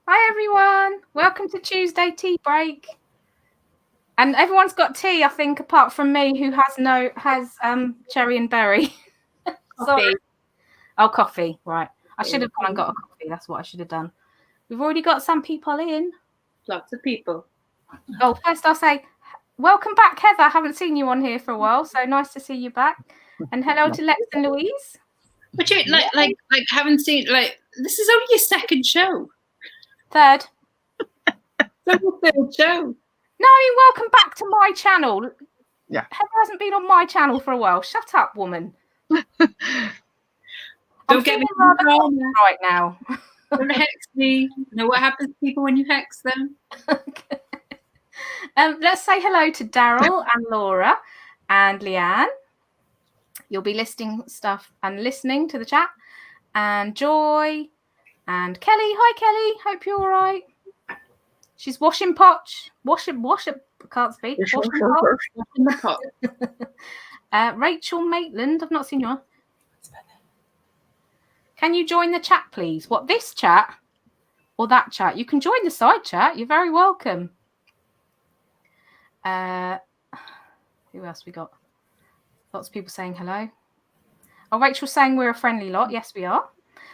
Hi everyone, welcome to Tuesday tea break. And everyone's got tea, I think, apart from me, who has cherry and berry. Sorry. Oh, coffee, right. I should have gone and got a coffee. That's what I should have done. We've already got some people in. Lots of people. Oh, first I'll say welcome back, Heather. I haven't seen you on here for a while, so nice to see you back. And hello to Lex and Louise. But you like haven't seen this is only your second show. Third. Third show. No, I mean, welcome back to my channel. Yeah. Heather hasn't been on my channel for a while. Shut up, woman. Don't get me wrong right now. Don't hex me. You know what happens to people when you hex them? Let's say hello to Daryl and Laura and Leanne. You'll be listing stuff and listening to the chat. And Joy and Kelly. Hi, Kelly. Hope you're all right. She's washing pots. Wash it. I can't speak. Washing the pot. Rachel Maitland. I've not seen you. Can you join the chat, please? What, this chat or that chat? You can join the side chat. You're very welcome. Who else we got? Lots of people saying hello. Oh, Rachel's saying we're a friendly lot. Yes, we are.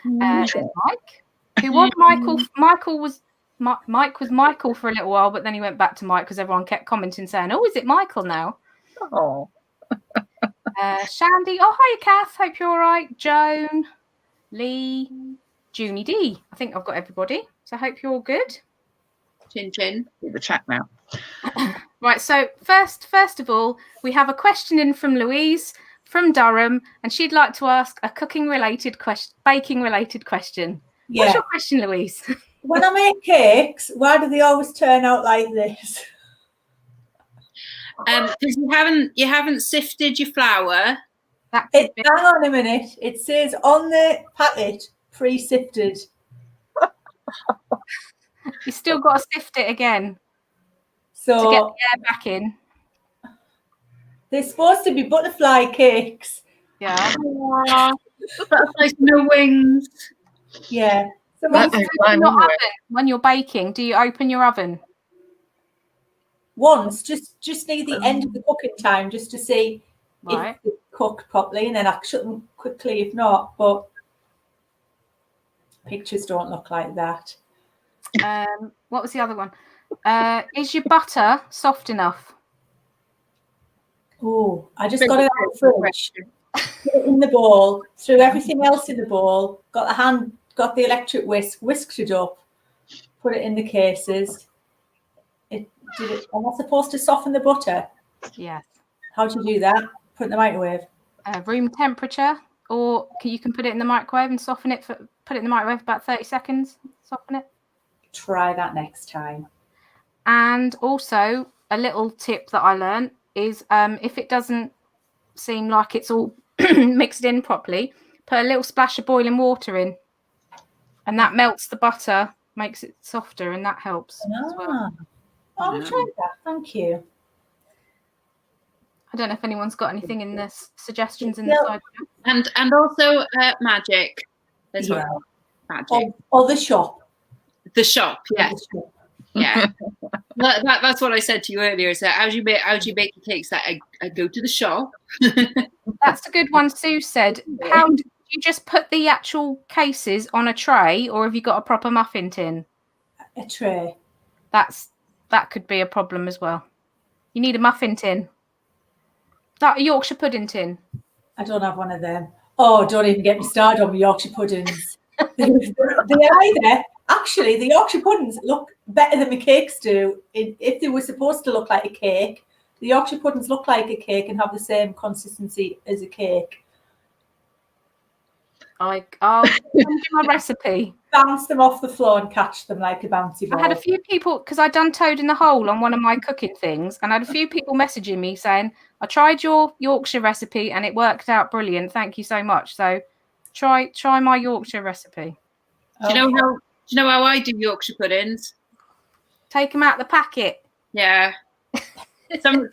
There's Mike. Who was Michael? Mike was Michael for a little while, but then he went back to Mike because everyone kept commenting saying, "Oh, is it Michael now?" Oh. Shandy. Oh, hi, Kath. Hope you're all right. Joan, Lee, Junie D. I think I've got everybody. So I hope you're all good. Chin chin. The chat now. Right. So first of all, we have a question in from Louise from Durham, and she'd like to ask a cooking-related question, baking-related question. Yeah. What's your question, Louise? When I make cakes, why do they always turn out like this? Because you haven't sifted your flour. Hang on a minute. It says on the packet pre-sifted. You still got to sift it again. So to get the air back in. They're supposed to be butterfly cakes. Yeah. Butterflies, no wings. Yeah. So when you're baking, do you open your oven? Once, just near the end of the cooking time, just to see if it's cooked properly, and then I shut them quickly if not. But pictures don't look like that. What was the other one? Is your butter soft enough? Oh, I just got it out of the fridge. Put it in the bowl, threw everything else in the bowl, got the electric whisked it up, put it in the cases. Am I supposed to soften the butter? Yes. How do you do that? Put it in the microwave. Room temperature, or you can put it in the microwave and soften it. Put it in the microwave for about 30 seconds. Soften it. Try that next time. And also, a little tip that I learned is if it doesn't seem like it's all mixed in properly, put a little splash of boiling water in, and that melts the butter, makes it softer, and that helps as well. I'll try that. Thank you. I don't know if anyone's got anything in the suggestions in the side. And also magic as well. Magic. Or the shop. The shop, yes. Yeah. That's what I said to you earlier. Is that how do you make your cakes? That I go to the shop. That's a good one. Sue said, how do you just put the actual cases on a tray, or have you got a proper muffin tin? A tray. That could be a problem as well. You need a muffin tin. That a Yorkshire pudding tin. I don't have one of them. Oh, don't even get me started on the Yorkshire puddings. Actually, the Yorkshire puddings look better than the cakes do. If they were supposed to look like a cake, the Yorkshire puddings look like a cake and have the same consistency as a cake. I'll send you my recipe. Bounce them off the floor and catch them like a bouncy ball. I had a few people, because I'd done Toad in the Hole on one of my cooking things, and I had a few people messaging me saying, I tried your Yorkshire recipe and it worked out brilliant. Thank you so much. So try my Yorkshire recipe. Do you know how I do Yorkshire puddings? Take them out the packet. Yeah. Some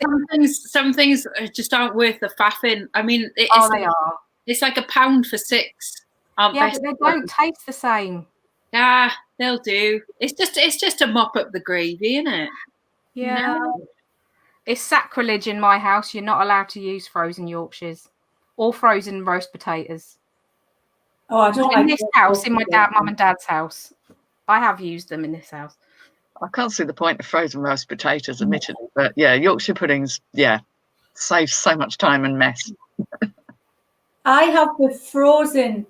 things just aren't worth the faffing. I mean, they are. It's like £1 for 6. Yeah, but they don't taste the same. Ah, they'll do. It's just to mop up the gravy, isn't it? Yeah. No. It's sacrilege in my house. You're not allowed to use frozen Yorkshires or frozen roast potatoes. Oh, I don't In like this house, in my mum and dad's house. I have used them in this house. I can't see the point of frozen roast potatoes, admittedly, but yeah, Yorkshire puddings, saves so much time and mess. I have the frozen,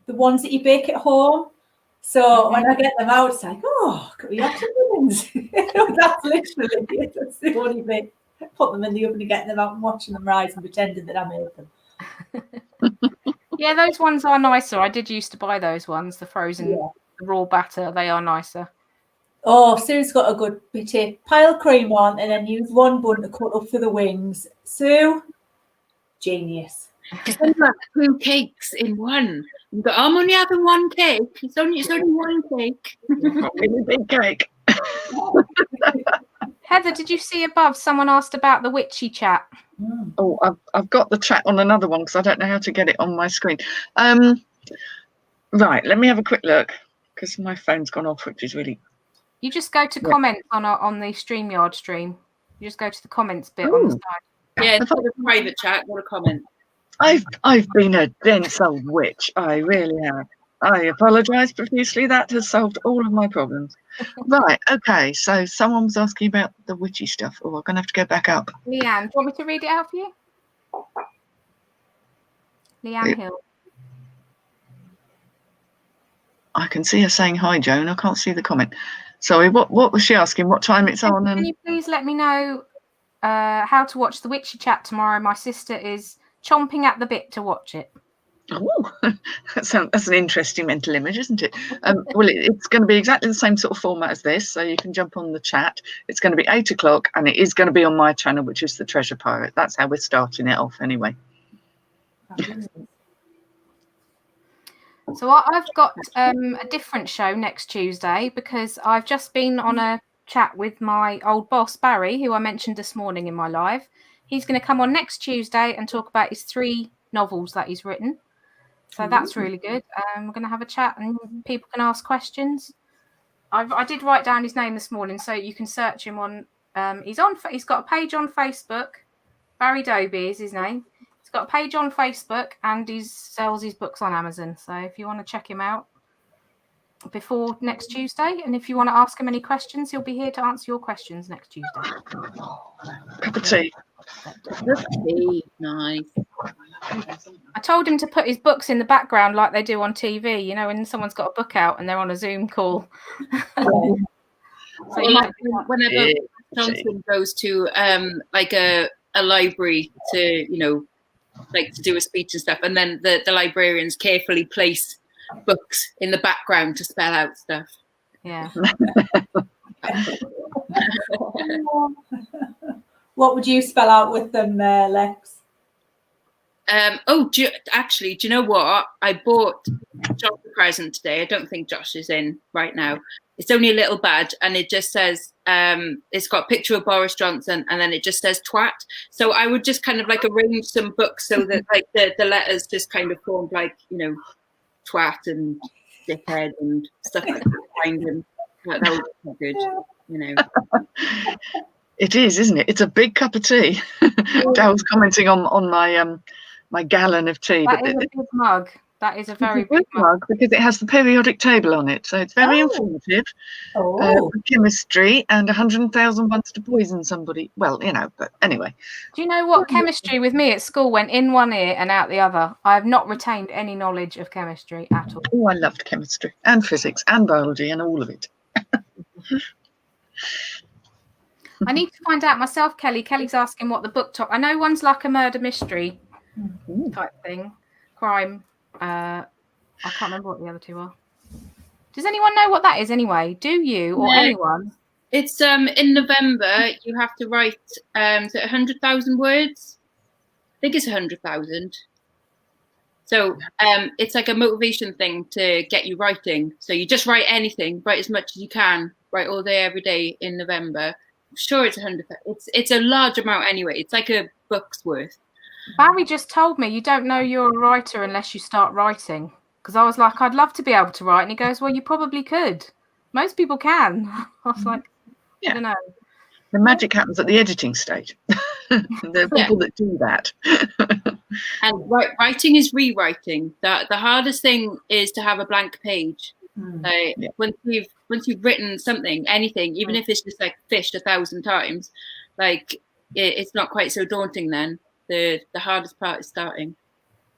the ones that you bake at home. So when I get them out, it's like, oh, could we have some puddings? That's literally that's the only bit. Put them in the oven and get them out and watching them rise and pretending that I made them. Yeah, those ones are nicer. I did used to buy those ones, the frozen, the raw batter. They are nicer. Oh, Sue's got a good bit of pile cream on and then use one bun to cut up for the wings. Sue, genius. It's like 2 cakes in one. You go, I'm only having 1 cake. It's only 1 cake. Really big cake. Heather, did you see above someone asked about the witchy chat? Oh, I've got the chat on another one because I don't know how to get it on my screen. Right, let me have a quick look because my phone's gone off, which is really... You just go to comments on the StreamYard stream. You just go to the comments bit on the side. Yeah, it's not a private chat, not a comment. I've been a dense old witch. I really have. I apologise profusely. That has solved all of my problems. Right, okay. So someone was asking about the witchy stuff. Oh, I'm going to have to go back up. Leanne, do you want me to read it out for you? Leanne Hill. I can see her saying hi, Joan. I can't see the comment. Sorry, what was she asking? What time it's on? Can you please let me know how to watch the witchy chat tomorrow? My sister is chomping at the bit to watch it. Oh, that's an interesting mental image, isn't it? Well, it's going to be exactly the same sort of format as this, so you can jump on the chat. It's going to be 8 o'clock, and it is going to be on my channel, which is the Treasure Pirate. That's how we're starting it off, anyway. So I've got a different show next Tuesday because I've just been on a chat with my old boss, Barry, who I mentioned this morning in my live. He's going to come on next Tuesday and talk about his 3 novels that he's written. So that's really good. We're going to have a chat and people can ask questions. I did write down his name this morning, so you can search him on. He's got a page on Facebook. Barry Doby is his name. He's got a page on Facebook and he sells his books on Amazon. So if you want to check him out before next Tuesday, and if you want to ask him any questions, he'll be here to answer your questions next Tuesday. Cup of tea. Nice. I told him to put his books in the background like they do on TV, you know, when someone's got a book out and they're on a Zoom call. So whenever Johnson goes to like a library to, you know, like to do a speech and stuff, and then the librarians carefully place books in the background to spell out stuff. Yeah. What would you spell out with them, Lex? Do you know what? I bought Josh a present today. I don't think Josh is in right now. It's only a little badge, and it just says, it's got a picture of Boris Johnson, and then it just says twat. So I would just kind of like arrange some books so that like the letters just kind of formed like, you know, twat and dickhead and stuff like that. That would be good, you know. It is, isn't it? It's a big cup of tea. Dal's commenting on my my gallon of tea. That is a big mug. That is a very big mug because it has the periodic table on it, so it's very informative. Chemistry and 100,000 ones to poison somebody. Well, you know, but anyway. Do you know what? Chemistry with me at school went in one ear and out the other. I have not retained any knowledge of chemistry at all. Oh, I loved chemistry and physics and biology and all of it. I need to find out myself, Kelly. Kelly's asking what the book top. I know one's like a murder mystery type thing, crime. I can't remember what the other 2 are. Does anyone know what that is anyway? Do you or anyone? It's in November. You have to write 100,000 words. I think it's 100,000. So it's like a motivation thing to get you writing. So you just write anything, write as much as you can, write all day, every day in November. I'm sure it's 100. It's a large amount anyway. It's like a book's worth. Barry just told me you don't know you're a writer unless you start writing. because I was like, I'd love to be able to write. And he goes, well, you probably could. Most people can. I was like, Yeah. I don't know. The magic happens at the editing stage. There are people that do that. And writing is rewriting. The hardest thing is to have a blank page. Like once you've written something, anything, even if it's just like fish 1,000 times, like it's not quite so daunting then. The hardest part is starting.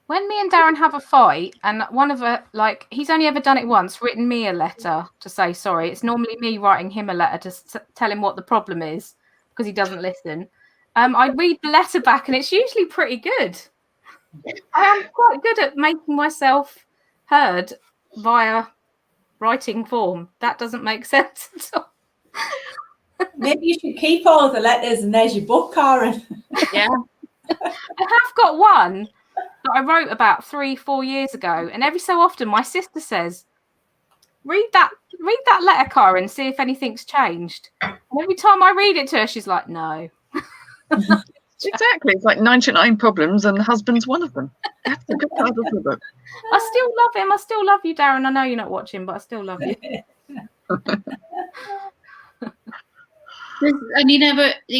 When me and Darren have a fight, and one of like he's only ever done it once, written me a letter to say sorry. It's normally me writing him a letter to tell him what the problem is because he doesn't listen. I read the letter back, and it's usually pretty good. I am quite good at making myself heard via writing form. That doesn't make sense at all. Maybe you should keep all of the letters, and there's your book, Karen. Yeah. I have got one that I wrote about 3-4 years ago, and every so often my sister says, read that letter, Karen, see if anything's changed. And every time I read it to her, she's like, no. Exactly. It's like 99 problems and the husband's one of them. That's a good title for the book. I still love him. I still love you, Darren. I know you're not watching, but I still love you. And he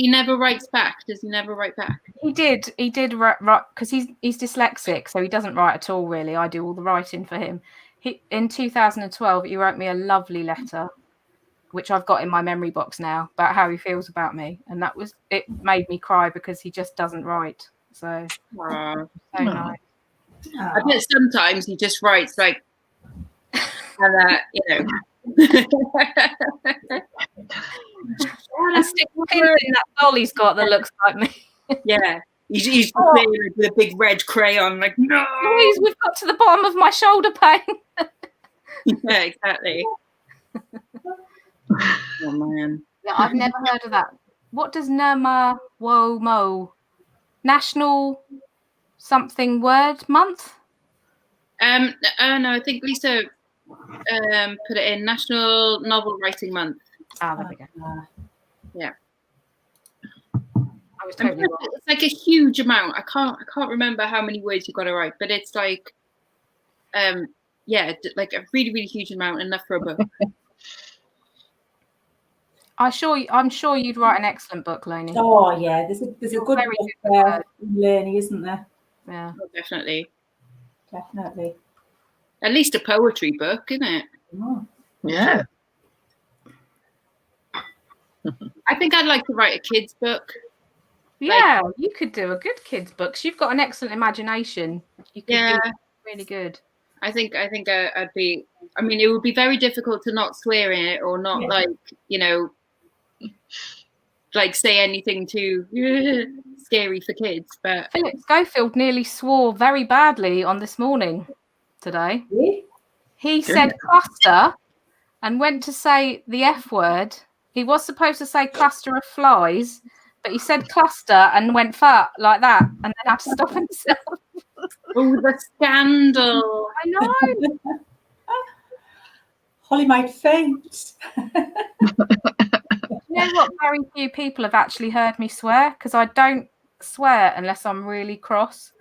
never writes back. Does he never write back? He did write because he's dyslexic, so he doesn't write at all, really. I do all the writing for him. In 2012, he wrote me a lovely letter, which I've got in my memory box now, about how he feels about me. And it made me cry because he just doesn't write. So, so nice. I bet sometimes he just writes like, and, and stick pins in that doll he's got that looks like me. Yeah. He's playing with a big red crayon, like, no! Please, we've got to the bottom of my shoulder pain. Yeah, exactly. Oh, man. Yeah, I've never heard of that. What does Nirma Womo? National something word month? No, I think Lisa put it in National Novel Writing Month. Ah, there we go. Yeah. I was totally wrong. It's like a huge amount. I can't remember how many words you got to write, but it's like like a really, really huge amount, enough for a book. I'm sure you'd write an excellent book, Loney. Oh yeah, there's a good book there learning, isn't there? Yeah, oh, definitely. At least a poetry book, isn't it? Oh. Yeah. I think I'd like to write a kids book. Yeah, you could do a good kids book. You've got an excellent imagination. You could do really good. I think I'd be. I mean, it would be very difficult to not swear in it or not like say anything too scary for kids. But Philip Schofield nearly swore very badly on This Morning today. Really? He said cluster and went to say the F word. He was supposed to say cluster of flies, but he said cluster and went fat like that and then had to stop himself. Oh, the scandal. I know. Holly might faint. You know what? Very few people have actually heard me swear because I don't swear unless I'm really cross.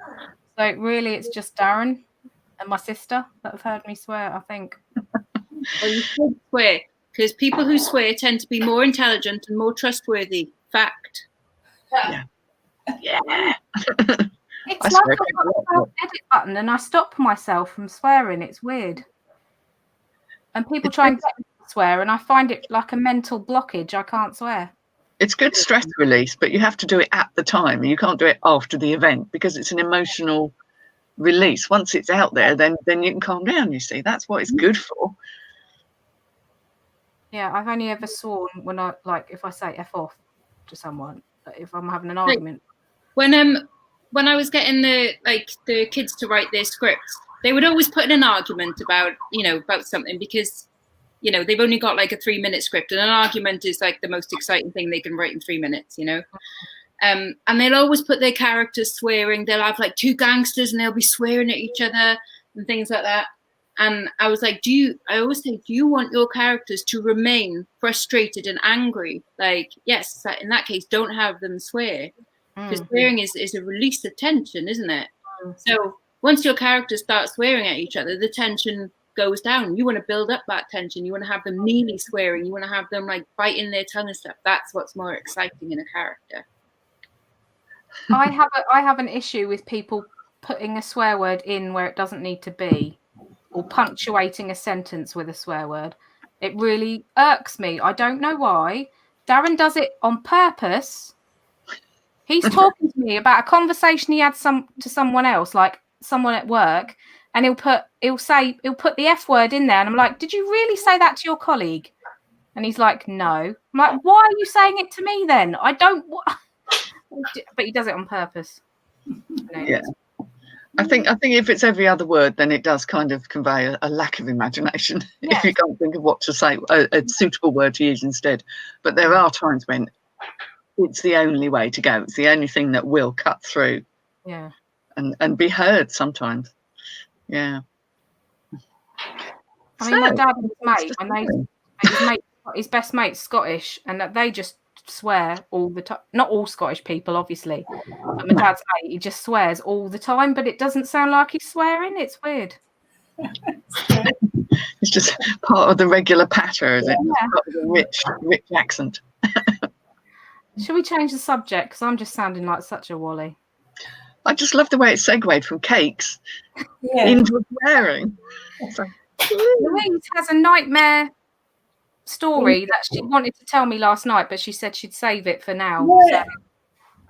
So really, it's just Darren and my sister that have heard me swear, I think. Well, you should swear because people who swear tend to be more intelligent and more trustworthy. Fact. Yeah. It's like I've got a edit button and I stop myself from swearing. It's weird. And people try and get me to swear and I find it like a mental blockage. I can't swear. It's good stress release, but you have to do it at the time. You can't do it after the event because it's an emotional release. Once it's out there, then you can calm down, you see. That's what it's good for. Yeah, I've only ever sworn when if I say F off to someone, if I'm having an argument. When I was getting the kids to write their scripts, they would always put in an argument about something because they've only got like a 3-minute script and an argument is like the most exciting thing they can write in 3 minutes, and they'll always put their characters swearing. They'll have like 2 gangsters and they'll be swearing at each other and things like that. And I was like, do you want your characters to remain frustrated and angry? Like, yes, in that case, don't have them swear. Because swearing is a release of tension, isn't it? So once your characters start swearing at each other, the tension goes down. You want to build up that tension. You want to have them nearly swearing. You want to have them like biting their tongue and stuff. That's what's more exciting in a character. I have an issue with people putting a swear word in where it doesn't need to be, or punctuating a sentence with a swear word. It really irks me. I don't know why. Darren does it on purpose. He's talking to me about a conversation he had to someone else, like someone at work, and he'll put the F word in there, and I'm like, did you really say that to your colleague? And he's like, no. I'm like, why are you saying it to me then? I don't. But he does it on purpose. Yeah. I think if it's every other word, then it does kind of convey a lack of imagination. Yeah. If you can't think of what to say, a suitable word to use instead. But there are times when it's the only way to go. It's the only thing that will cut through. Yeah. And be heard sometimes. Yeah. I mean, my dad and his mate, his best mate's Scottish, and that they just swear all the time. Not all Scottish people, obviously, but my dad's mate, he just swears all the time, but it doesn't sound like he's swearing. It's weird. It's just part of the regular patter, is it? Yeah. Part of the rich accent. Should we change the subject? Because I'm just sounding like such a Wally. I just love the way it segued from cakes into swearing. Louise has a nightmare story that she wanted to tell me last night, but she said she'd save it for now. Yeah. So.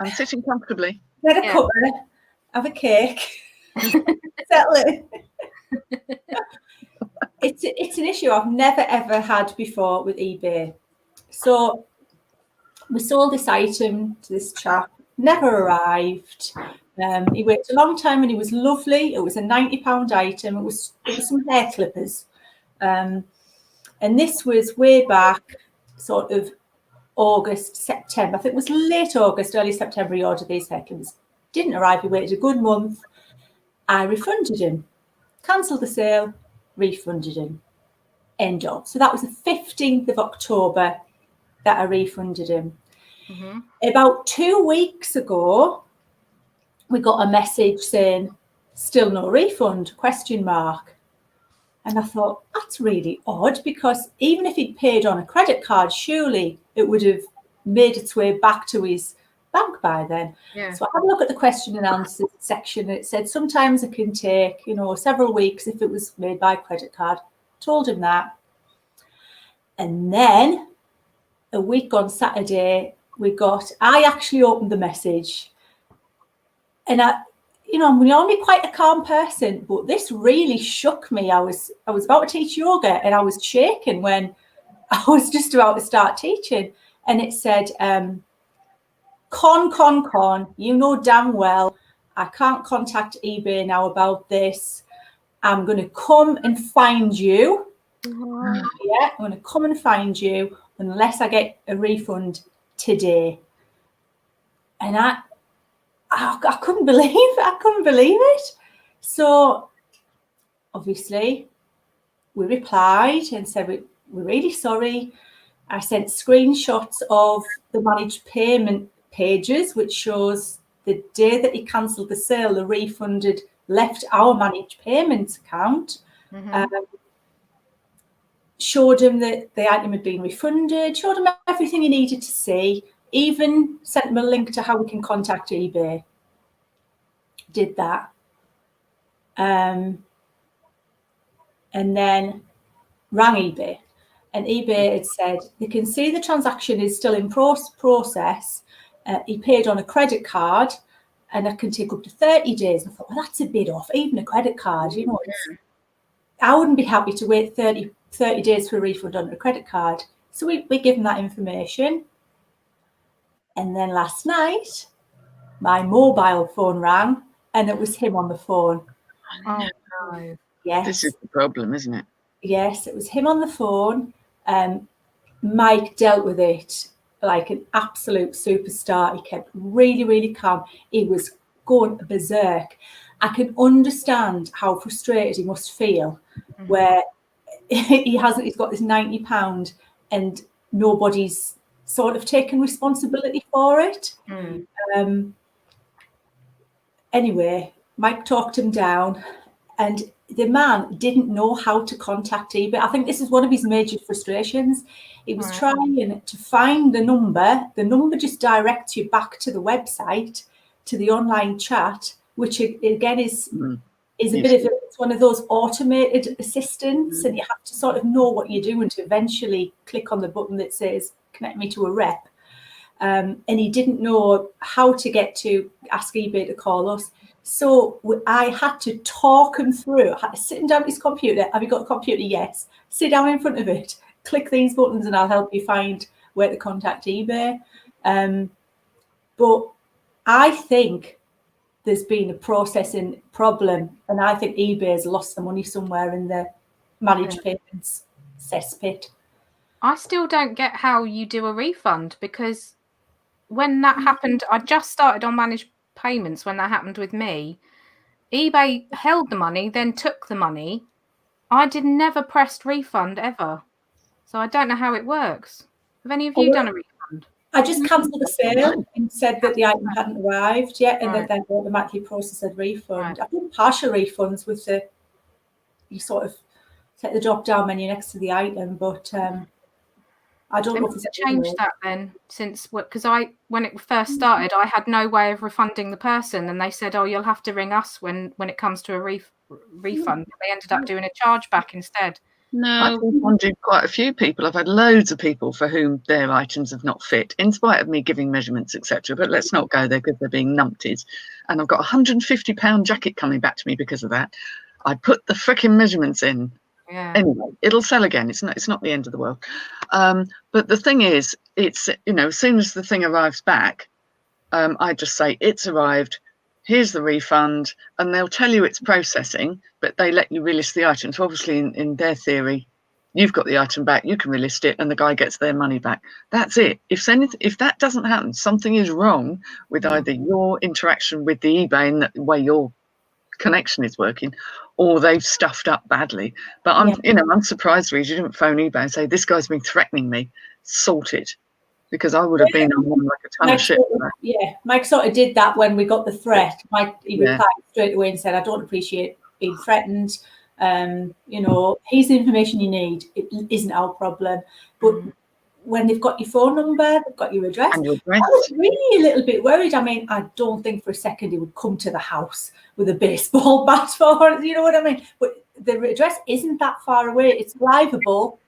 I'm sitting comfortably. Get a cuppa, have a cake, settle it. It's an issue I've never ever had before with eBay. So we sold this item to this chap, never arrived. He waited a long time and he was lovely. It was a £90 item. It was some hair clippers. And this was way back, sort of August, September. I think it was late August, early September he ordered these hair clippers. Didn't arrive. He waited a good month. I refunded him. Cancelled the sale, refunded him. End of. So that was the 15th of October that I refunded him. Mm-hmm. About 2 weeks ago, we got a message saying, still no refund, ? And I thought, that's really odd, because even if he'd paid on a credit card, surely it would have made its way back to his bank by then. Yeah. So I had a look at the question and answer section, and it said sometimes it can take, several weeks if it was made by credit card. Told him that. And then a week on Saturday, I actually opened the message, and I'm normally quite a calm person, but this really shook me. I was about to teach yoga, and I was shaking when I was just about to start teaching. And it said, con, you know damn well I can't contact eBay now about this. I'm going to come and find you. Mm-hmm. Yeah, I'm going to come and find you unless I get a refund today. And I couldn't believe it. I couldn't believe it. So obviously we replied and said, we're really sorry. I sent screenshots of the managed payment pages, which shows the day that he cancelled the sale, the refunded left our managed payments account. Mm-hmm. Showed him that the item had been refunded, showed him everything he needed to see, even sent him a link to how we can contact eBay. Did that. And then rang eBay. And eBay had said, they can see the transaction is still in process. He paid on a credit card, and that can take up to 30 days. And I thought, well, that's a bit off. Even a credit card, I wouldn't be happy to wait 30 days for a refund on a credit card. So we give him that information. And then last night, my mobile phone rang, and it was him on the phone. Oh, no. Yes. This is the problem, isn't it? Yes, it was him on the phone. Mike dealt with it like an absolute superstar. He kept really, really calm. He was going berserk. I can understand how frustrated he must feel, where he's got this £90 and nobody's sort of taken responsibility for it. Anyway, Mike talked him down, and the man didn't know how to contact eBay. I think this is one of his major frustrations. He was trying to find the number. The number just directs you back to the website, to the online chat, which again is a bit of it's one of those automated assistants, and you have to sort of know what you're doing to eventually click on the button that says connect me to a rep. And he didn't know how to get to ask eBay to call us. So I had to talk him through. I had to sit him down at his computer. Have you got a computer? Yes. Sit down in front of it. Click these buttons and I'll help you find where to contact eBay. But I think there's been a processing problem, and I think eBay has lost the money somewhere in the managed payments cesspit. I still don't get how you do a refund, because when that happened, I just started on managed payments when that happened with me. eBay held the money, then took the money. I never pressed refund ever. So I don't know how it works. Have any of you done a refund? I just cancelled the sale and said that the item hadn't arrived yet, and that then automatically processed a refund. I've done partial refunds with you sort of set the drop down menu next to the item, but I don't know if it's changed that then, since because when it first started, I had no way of refunding the person, and they said, "Oh, you'll have to ring us when it comes to a refund." They ended up doing a chargeback instead. No, I've refunded quite a few people. I've had loads of people for whom their items have not fit, in spite of me giving measurements, etc. But let's not go there because they're being numpties. And I've got a £150 jacket coming back to me because of that. I put the freaking measurements in. Yeah. Anyway, it'll sell again. It's not the end of the world. But the thing is, it's, as soon as the thing arrives back, I just say it's arrived. Here's the refund, and they'll tell you it's processing, but they let you relist the item. So obviously, in their theory, you've got the item back, you can relist it, and the guy gets their money back. That's it. If that doesn't happen, something is wrong with either your interaction with the eBay and the way your connection is working, or they've stuffed up badly. But I'm surprised, Reece, you didn't phone eBay and say this guy's been threatening me. Sort it. Because I would have been on one like a ton of shit. Mike sort of did that when we got the threat. He replied straight away and said, "I don't appreciate being threatened. Here's the information you need. It isn't our problem." But when they've got your phone number, they've got your address, and your address. I was really a little bit worried. I mean, I don't think for a second he would come to the house with a baseball bat for it. You know what I mean? But the address isn't that far away. It's drivable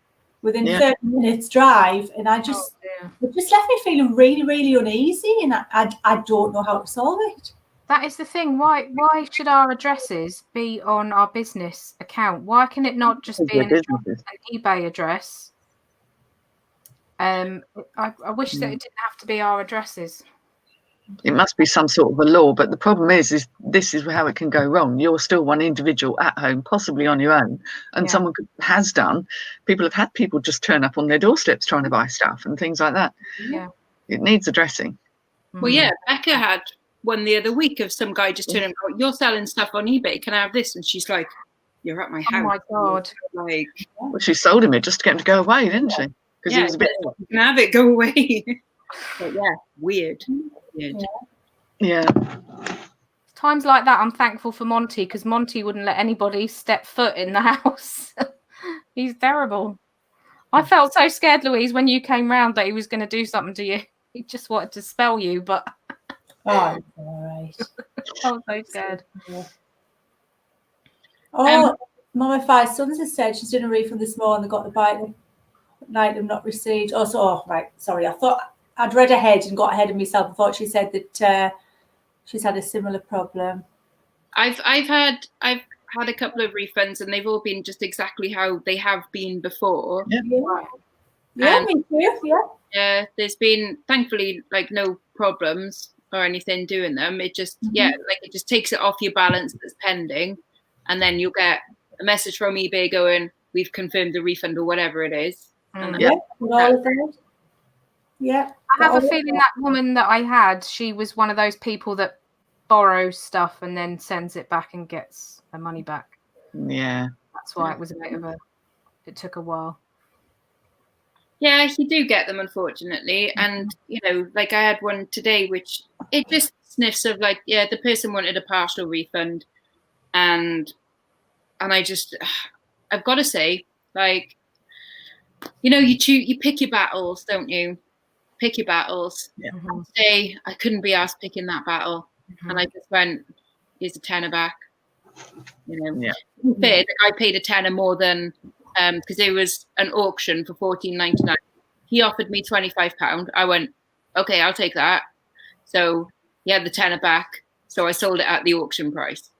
within 30 minutes drive, and it just left me feeling really, really uneasy, and I don't know how to solve it. That is the thing. Why should our addresses be on our business account? Why can it not just be an eBay address? I wish that it didn't have to be our addresses. It must be some sort of a law, but the problem is this is how it can go wrong. You're still one individual at home, possibly on your own, and someone has done. People have had people just turn up on their doorsteps trying to buy stuff and things like that. Yeah, it needs addressing. Well, yeah, Becca had one the other week of some guy just turning up, "You're selling stuff on eBay. Can I have this?" And she's like, "You're at my house." Oh my god! Like, well, she sold him it just to get him to go away, didn't she? Because he was a bit. You can have it. Go away. But yeah, weird. Yeah. Times like that, I'm thankful for Monty, because Monty wouldn't let anybody step foot in the house. He's terrible. I felt so scared, Louise, when you came round that he was going to do something to you. He just wanted to spell you, but oh, it's all right. I was so scared. Yeah. Oh, Mama Five Sons has said she's doing a refund this morning. They got the bike item not received. Right. Sorry, I thought I'd read ahead and got ahead of myself. I thought she said that she's had a similar problem. I've had a couple of refunds, and they've all been just exactly how they have been before. Yeah, me too. Yeah, there's been thankfully like no problems or anything doing them. It just it just takes it off your balance that's pending, and then you'll get a message from eBay going, "We've confirmed the refund," or whatever it is. And I have a feeling that woman that I had, she was one of those people that borrows stuff and then sends it back and gets her money back. Yeah. That's why it was a bit of it took a while. Yeah, you do get them, unfortunately. And, like I had one today, which it just sniffs of like, yeah, the person wanted a partial refund, and I just, I've got to say, like, you know, you pick your battles, don't you? Pick your battles. Yeah. Today I couldn't be asked picking that battle, and I just went, here's a tenner back. You know, Yeah. fair, I paid a tenner more than because there was an auction for £14.99. He offered me £25. I went, okay, I'll take that. So he had the tenner back. So I sold it at the auction price,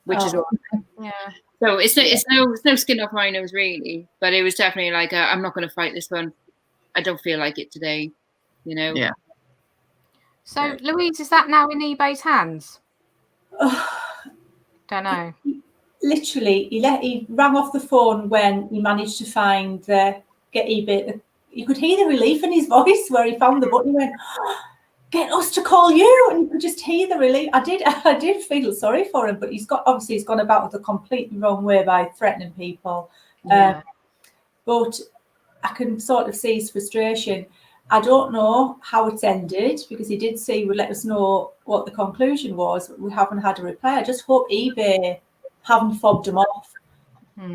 which is all right. Yeah. So it's no skin off my nose really, but it was definitely like I'm not going to fight this one. I don't feel like it today, you know. Yeah. So Louise, is that now in eBay's hands? Don't know. Literally, he rang off the phone when he managed to find get eBay. You could hear the relief in his voice where he found the button. He went, "Get us to call you," and you could just hear the relief. I did feel sorry for him, but he's gone about it the completely wrong way by threatening people. Yeah. But I can sort of see his frustration. I don't know how it's ended because he did say he would let us know what the conclusion was. But we haven't had a reply. I just hope eBay haven't fobbed him off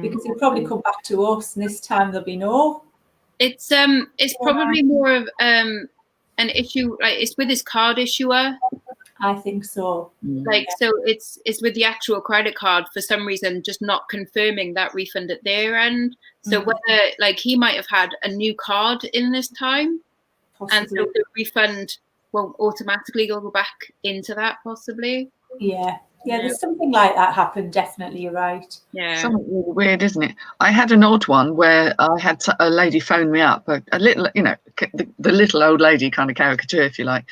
because he'll probably come back to us, and this time there'll be no. It's probably more of an issue. Like it's with his card issuer. I think so. Like so, it's with the actual credit card for some reason just not confirming that refund at their end. So whether like he might have had a new card in this time. Possibly. And so the refund will automatically go back into that, possibly. Yeah, there's something like that happened. Definitely, you're right. Yeah. Something really weird, isn't it? I had an odd one where I had a lady phone me up, a little, you know, the little old lady kind of caricature, if you like.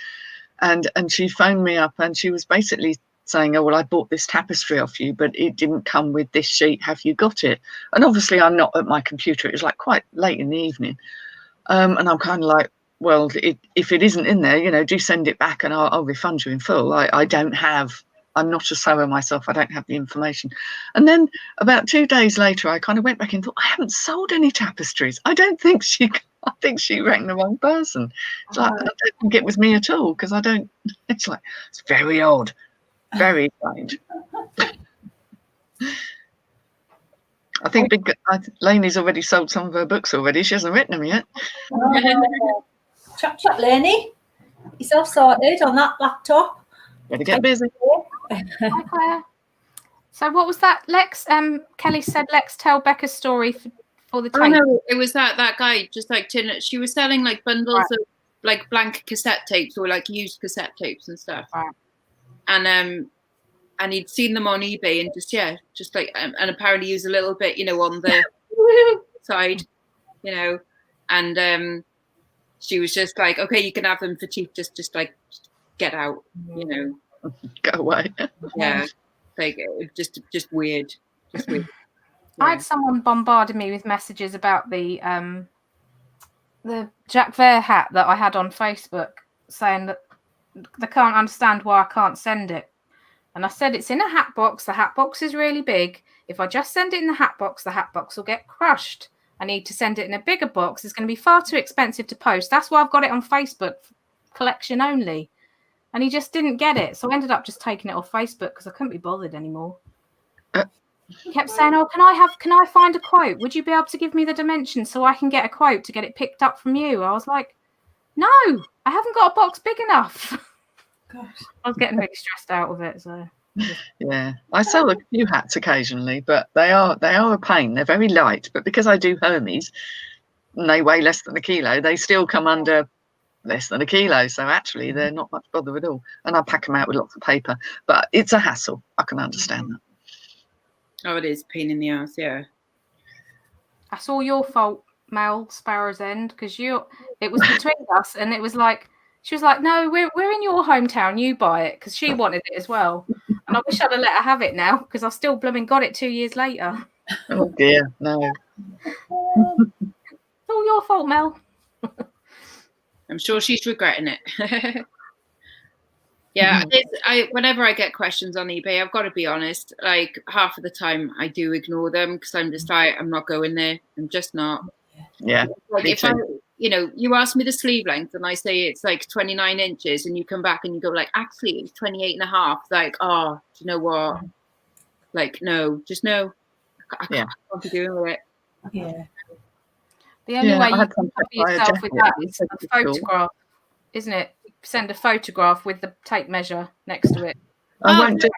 And she phoned me up and she was basically saying, oh, well, I bought this tapestry off you, but it didn't come with this sheet. Have you got it? And obviously I'm not at my computer. It was like quite late in the evening. And I'm kind of like, well, if it isn't in there, you know, do send it back and I'll refund you in full. I'm not a sewer myself. I don't have the information. And then about 2 days later, I kind of went back and thought, I haven't sold any tapestries. I think she rang the wrong person. It's like, I don't think it was me at all because I don't, it's like, it's very odd, very strange. I think Lainey's already sold some of her books already. She hasn't written them yet. Chat, Lainey. Yourself sorted on that laptop. Better get busy. Hi, Claire. So what was that, Lex? Kelly said, Lex, tell Becca's story for the tape. Oh no, it was that guy just like she was selling like bundles of like blank cassette tapes or like used cassette tapes and stuff. Right. And he'd seen them on eBay and just like and apparently use a little bit, you know, on the side, you know, and she was just like, okay, you can have them for cheap, just like get out, you know. Go away. Yeah. Like just weird. Just weird. I had someone bombarding me with messages about the Jack Vere hat that I had on Facebook, saying that they can't understand why I can't send it. And I said, it's in a hat box. The hat box is really big. If I just send it in the hat box will get crushed. I need to send it in a bigger box. It's going to be far too expensive to post. That's why I've got it on Facebook, collection only. And he just didn't get it. So I ended up just taking it off Facebook because I couldn't be bothered anymore. He kept saying, oh, can I find a quote? Would you be able to give me the dimensions so I can get a quote to get it picked up from you? I was like, no, I haven't got a box big enough. Gosh, I was getting really stressed out of it. So yeah, I sell a few hats occasionally, but they are a pain. They're very light, but because I do Hermes and they weigh less than a kilo, they still come under less than a kilo. So actually, they're not much bother at all. And I pack them out with lots of paper, but it's a hassle. I can understand that. Oh, it is a pain in the ass, yeah. That's all your fault, Mel Sparrow's End, because it was between us, and it was like she was like, "No, we're in your hometown. You buy it," because she wanted it as well. And I wish I'd have let her have it now because I've still blooming got it 2 years later. Oh dear, no. It's all your fault, Mel. I'm sure she's regretting it. Yeah, whenever I get questions on eBay, I've got to be honest, like half of the time I do ignore them because I'm just like, I'm not going there. I'm just not. Yeah. Like you know, you ask me the sleeve length and I say it's like 29 inches and you come back and you go like, actually it's 28 and a half. Like, oh, do you know what? Like, no, just no. I can't be doing with it. Yeah. The only way I you had can contact cover by a yourself with jacket. that is a photograph, isn't it? Send a photograph with the tape measure next to it. I won't do.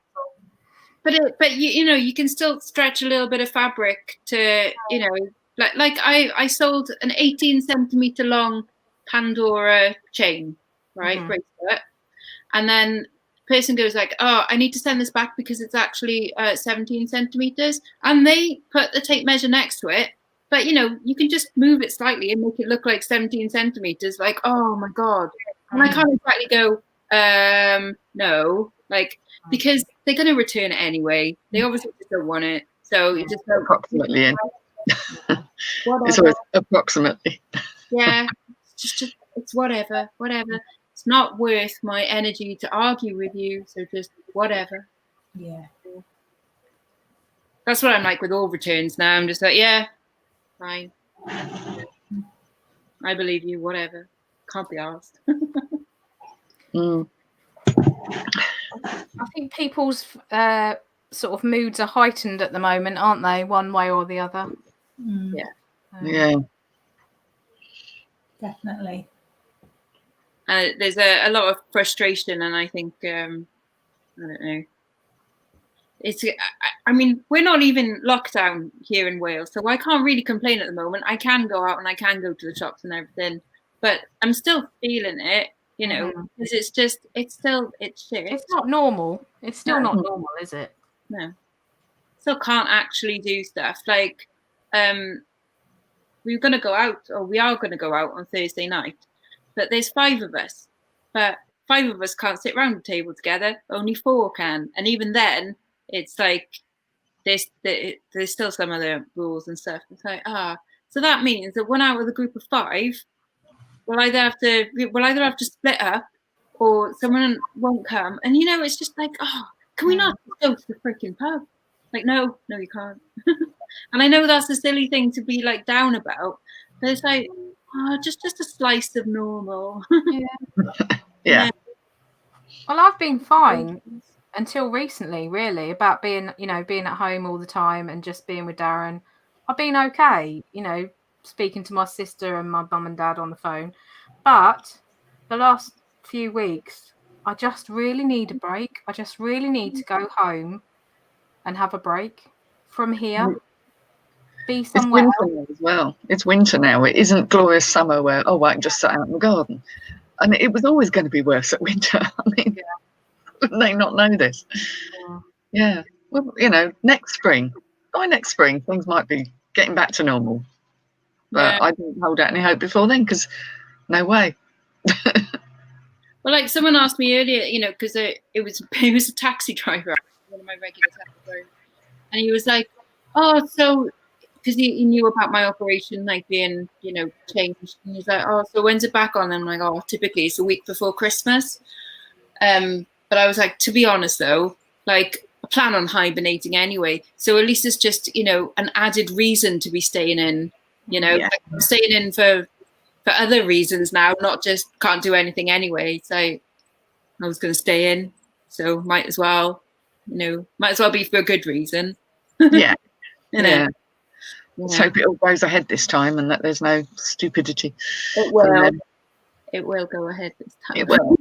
But you know, you can still stretch a little bit of fabric to, you know, like I sold an 18 centimeter long Pandora chain, right, bracelet, and then the person goes like, oh, I need to send this back because it's actually 17 centimeters, and they put the tape measure next to it. But you know, you can just move it slightly and make it look like 17 centimeters. Like, oh my god! And I can't exactly go, no, like, because they're going to return it anyway. They obviously just don't want it. So you just don't. Approximately. It's always approximately. Yeah, just it's whatever. It's not worth my energy to argue with you. So just whatever. Yeah. That's what I'm like with all returns now. I'm just like, yeah, fine. I believe you, whatever. Can't be asked. I think people's sort of moods are heightened at the moment, aren't they? One way or the other. Yeah. Definitely. There's a lot of frustration, and I think I don't know. I mean, we're not even locked down here in Wales, so I can't really complain at the moment. I can go out and I can go to the shops and everything, but I'm still feeling it, you know, because it's shit. It's not normal. It's still not normal, is it? No. Still can't actually do stuff. Like, we are going to go out on Thursday night, but there's 5 of us, but 5 of us can't sit around the table together. Only 4 can, and even then, it's like there's still some other rules and stuff. It's like, so that means that one out of the group of 5 we'll either have to split up, or someone won't come. And you know, it's just like, can we not go to the freaking pub? Like, no, you can't. And I know that's a silly thing to be like down about, but it's like, just a slice of normal. Yeah. Well, I've been fine until recently, really, about being at home all the time and just being with Darren. I've been okay, you know, speaking to my sister and my mum and dad on the phone. But the last few weeks, I just really need a break. I just really need to go home and have a break from here. Be somewhere else. Now as well. It's winter now. It isn't glorious summer where, I can just sit out in the garden. And it was always going to be worse at winter. I mean, wouldn't they not know this? Yeah. Well, you know, by next spring, things might be getting back to normal. But I didn't hold out any hope before then, because no way. Well, like someone asked me earlier, you know, because it was a taxi driver, one of my regular taxi drivers, and he was like, so, because he knew about my operation, like being, you know, changed. And he's like, so when's it back on? And I'm like, typically it's a week before Christmas. But I was like, to be honest though, like I plan on hibernating anyway. So at least it's just, you know, an added reason to be staying in, you know, like I'm staying in for other reasons now, not just can't do anything anyway. So I was going to stay in. So might as well be for a good reason. Yeah. You know? Let's hope it all goes ahead this time and that there's no stupidity. It will. It will go ahead this time. It will.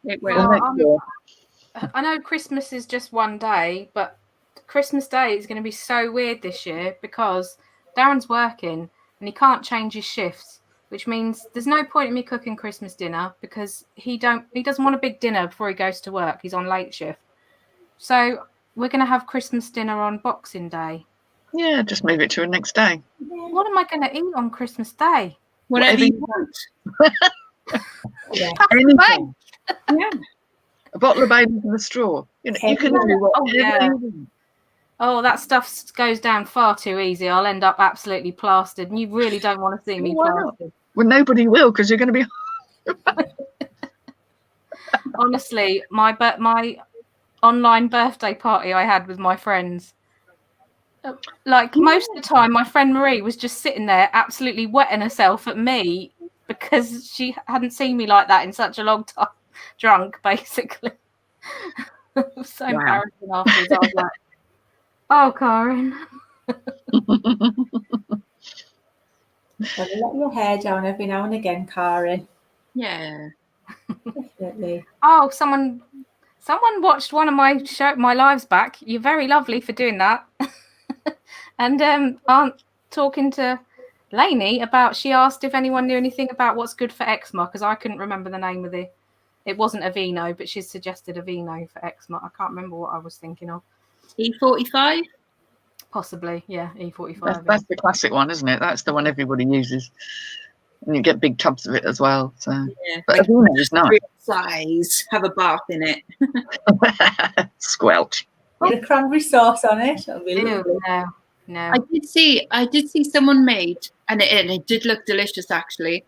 It will. I know Christmas is just one day, but Christmas Day is going to be so weird this year because Darren's working and he can't change his shifts, which means there's no point in me cooking Christmas dinner because he doesn't want a big dinner before he goes to work. He's on late shift. So we're going to have Christmas dinner on Boxing Day. Yeah, just move it to the next day. What am I going to eat on Christmas Day? Whatever you want. Anything. Yeah. A bottle of Baileys and a straw. You know, you can do whatever you want. Oh, that stuff goes down far too easy. I'll end up absolutely plastered, and you really don't want to see me plastered. Well, nobody will, because you're going to be. Honestly, my online birthday party I had with my friends. Like most of the time, my friend Marie was just sitting there, absolutely wetting herself at me, because she hadn't seen me like that in such a long time, drunk, basically. It was so embarrassing afterwards. I was like, oh, Karen. Let your hair down every now and again, Karen. Yeah. Definitely. Oh, someone watched one of my lives back. You're very lovely for doing that. And I'm talking to Lainey about, she asked if anyone knew anything about what's good for eczema, because I couldn't remember the name of it wasn't Aveeno, but she suggested Aveeno for eczema. I can't remember what I was thinking of. E45? Possibly, yeah, E45. That's the classic one, isn't it? That's the one everybody uses. And you get big tubs of it as well. So, Yeah. but Aveeno is nice. Size, have a bath in it. Squelch. Get a cranberry sauce on it. That'll be lovely. No. I did see someone made, and it did look delicious actually.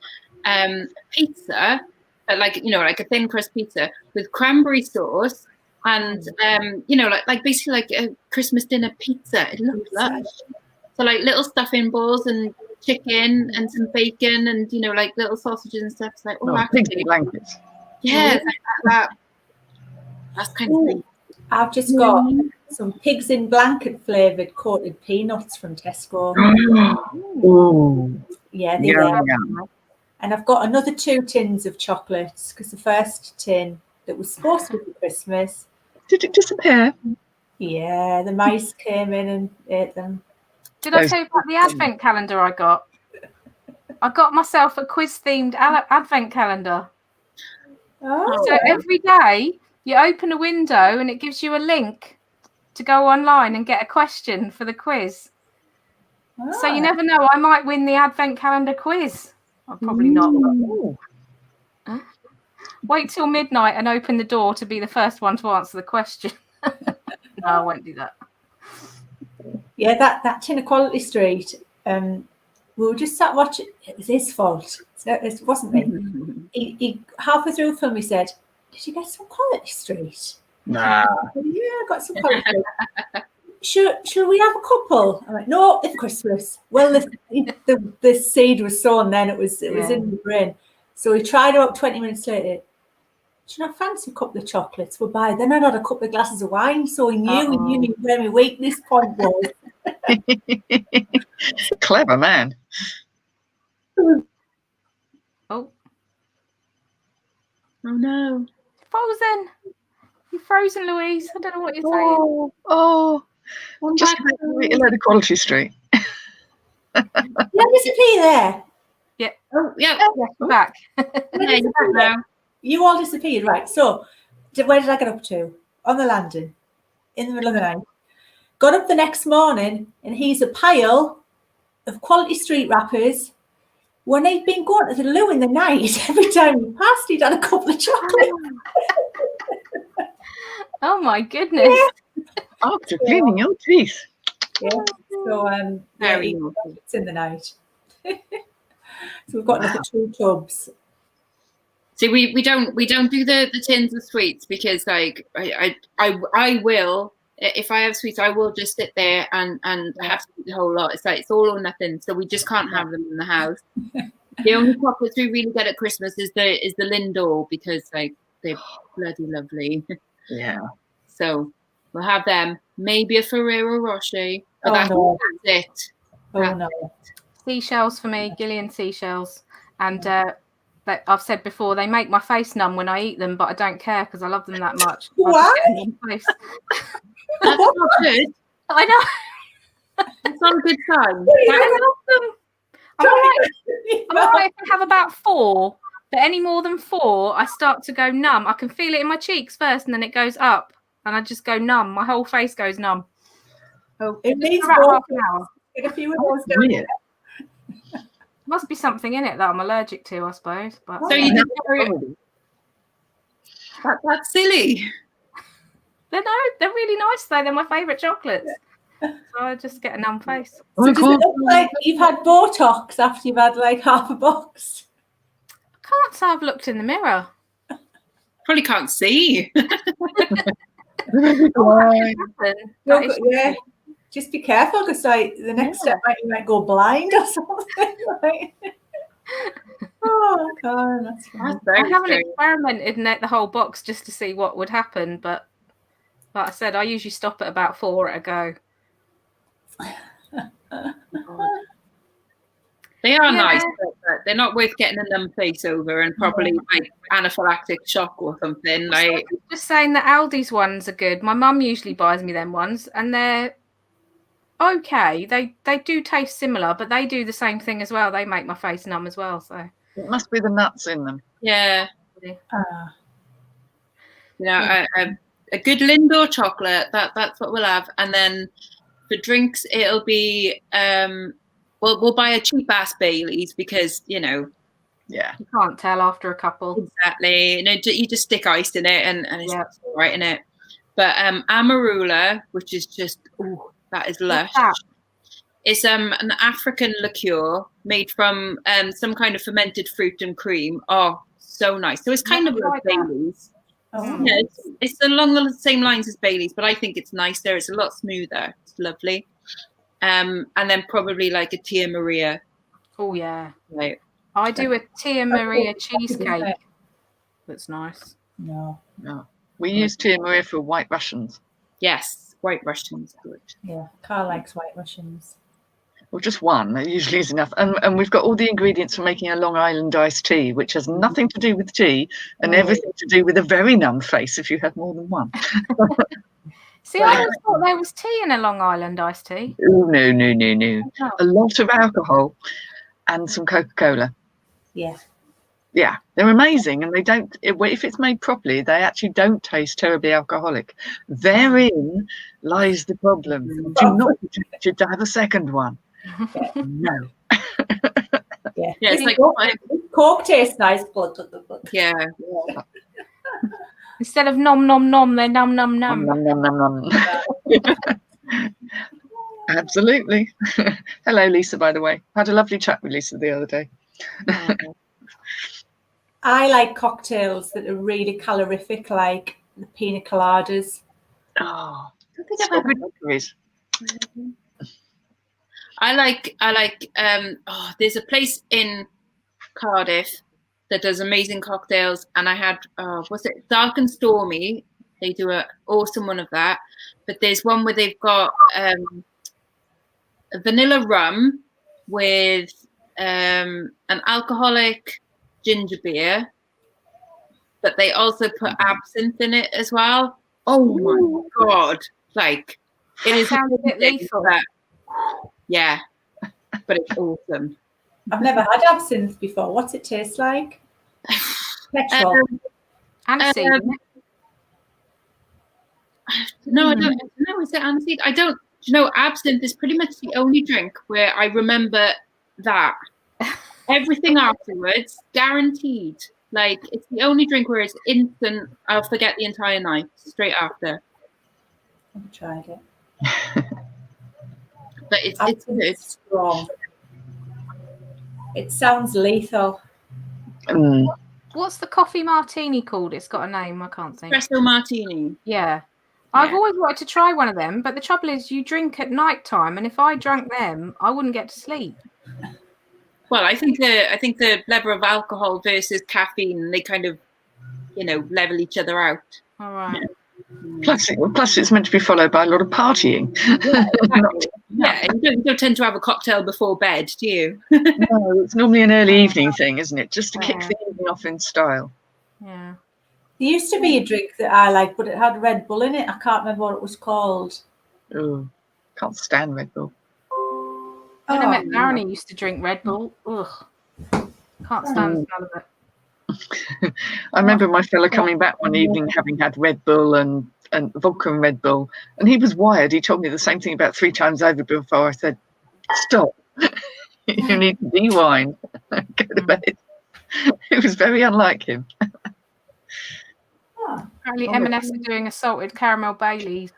Pizza, like a thin crust pizza with cranberry sauce, and like basically like a Christmas dinner pizza. It looked lush. So like little stuffing balls and chicken and some bacon and like little sausages and stuff. It's like pigs in blankets. Yeah, like that. That's kind of thing. I've just got some pigs in blanket flavoured coated peanuts from Tesco. Ooh. Yeah, they were. And I've got another 2 tins of chocolates, because the first tin that was supposed to be for Christmas. Did it disappear? Yeah, the mice came in and ate them. Did I tell you about the advent calendar I got? I got myself a quiz-themed advent calendar. Oh. So every day you open a window and it gives you a link to go online and get a question for the quiz. So you never know, I might win the advent calendar quiz. I'll probably not. Wait till midnight and open the door to be the first one to answer the question. No, I won't do that. Yeah, that tin of Quality Street, we were just sat watching. It was his fault. It wasn't me. He halfway through the film, he said, "Did you get some Quality Street?" Nah. Yeah, I got some Quality Street. Should we have a couple? I'm like, no, it's Christmas. Well, the seed was sown then. It was in the brain. So we tried about 20 minutes later. Do you not fancy a couple of chocolates? We'll buy. Then I had a couple of glasses of wine, so he knew where my weakness point was. Clever man. Oh no. Frozen. You're frozen, Louise. I don't know what you're saying. Oh. Just a load of Quality Street. Yeah, disappear there. Yeah. Oh, yeah. You're back. Yeah, you're back now. You all disappeared, right? So, where did I get up to? On the landing, in the middle of the night. Got up the next morning, and he's a pile of Quality Street wrappers. When he'd been going to the loo in the night, every time he passed, he'd had a couple of chocolates. Oh my goodness! After cleaning your teeth. Yeah. So it's in the night. So we've got another 2 tubs. See, we don't do the tins of sweets, because like I will, if I have sweets, I will just sit there and have to eat the whole lot. It's like it's all or nothing, so we just can't have them in the house. The only chocolates we really get at Christmas is the Lindor, because like they're bloody lovely. Yeah. So we'll have them. Maybe a Ferrero Rocher. But that's it. Oh no. Seashells for me, Gillian seashells, and I've said before, they make my face numb when I eat them, but I don't care because I love them that much. What? That's not good. I know. It's not a good sign. I love them. I'm all right if I have about 4, but any more than 4, I start to go numb. I can feel it in my cheeks first, and then it goes up, and I just go numb. My whole face goes numb. Oh, it needs about half an hour. Get a few of those down here. Must be something in it that I'm allergic to, I suppose. But So you don't. That's silly. they're really nice though. They're my favourite chocolates. So I just get a numb face. So does it look like you've had Botox after you've had like half a box? I can't say I've looked in the mirror. Probably can't see. Yeah. Just be careful, because like the next step you might go blind or something. Right? Oh Karen, that's funny. That's very I haven't strange. experimented in the whole box just to see what would happen, but like I said, I usually stop at about 4 at a go. They are Yeah. nice, but they're not worth getting a numb face over and probably like anaphylactic shock or something. Like, Just saying that Aldi's ones are good. My mum usually buys me them ones, and they're okay. They do taste similar, but they do the same thing as well. They make my face numb as well. So It must be the nuts in them. yeah, Ah, you know, a good Lindor chocolate. That's what we'll have, and then for drinks it'll be we'll buy a cheap ass Bailey's because Yeah. you can't tell after a couple. exactly, you know, you just stick ice in it and it's Yeah. right in it. But Amarula, which is just that is lush. that? It's an African liqueur made from some kind of fermented fruit and cream. Oh, so nice. So it's kind of like Bailey's. oh, Yeah, it's along the same lines as Bailey's, but I think it's nicer. It's a lot smoother. It's lovely. And then probably like a Tia Maria. Oh yeah. Right. I do a Tia Maria cheesecake. it? That's nice. No. We use Tia Maria for White Russians. Yes, White Russians. Good. Yeah, Carl likes White Russians. Well, just one. That usually is enough. And we've got all the ingredients for making a Long Island iced tea, which has nothing to do with tea and everything to do with a very numb face if you have more than one. See, I always thought there was tea in a Long Island iced tea. Oh, no. Oh. A lot of alcohol and some Coca-Cola. Yeah. Yeah, they're amazing. And they don't, if it's made properly, they actually don't taste terribly alcoholic. Therein lies the problem. Do not be tempted to have a second one. No. Yeah. Yeah, it's like Coke tastes nice, but yeah. Instead of nom nom nom, they're num num Nom, num. nom, nom, nom, nom. Absolutely. Hello, Lisa, by the way. Had a lovely chat with Lisa the other day. I like cocktails that are really calorific, like the pina coladas. Oh, strawberry daiquiris. I like there's a place in Cardiff that does amazing cocktails, and I had what's it, Dark and Stormy. They do an awesome one of that, but there's one where they've got a vanilla rum with an alcoholic ginger beer, but they also put absinthe in it as well. Oh my god, like it is sounds a bit lethal. Yeah, but it's awesome. I've never had absinthe before. What's it taste like? Petrol. Aniseed. No, I don't know. Is it aniseed? I don't. You know, absinthe is pretty much the only drink where I remember that. Everything afterwards, guaranteed. Like, it's the only drink where it's instant. I'll forget the entire night straight after. I've tried it. But it's Absinthe good. is strong. It sounds lethal. What's the coffee martini called? It's got a name. I can't think. Espresso martini. Yeah. I've always wanted to try one of them, but the trouble is you drink at night time, and if I drank them, I wouldn't get to sleep. Well, I think the level of alcohol versus caffeine, they kind of, level each other out. All right. Plus, it's meant to be followed by a lot of partying. Yeah, exactly. Yeah, you don't tend to have a cocktail before bed, do you? No, it's normally an early evening thing, isn't it? Just to kick the evening off in style. Yeah. There used to be a drink that I liked, but it had Red Bull in it. I can't remember what it was called. Oh, can't stand Red Bull. When I met Barney, used to drink Red Bull. Ugh. Can't stand the smell of it. I remember my fellow coming back one evening having had Red Bull and vodka and Red Bull, and he was wired. He told me the same thing about 3 times over before I said, "Stop! You need to de-wine. Go to bed." It was very unlike him. Apparently, M&S are doing a salted caramel Baileys.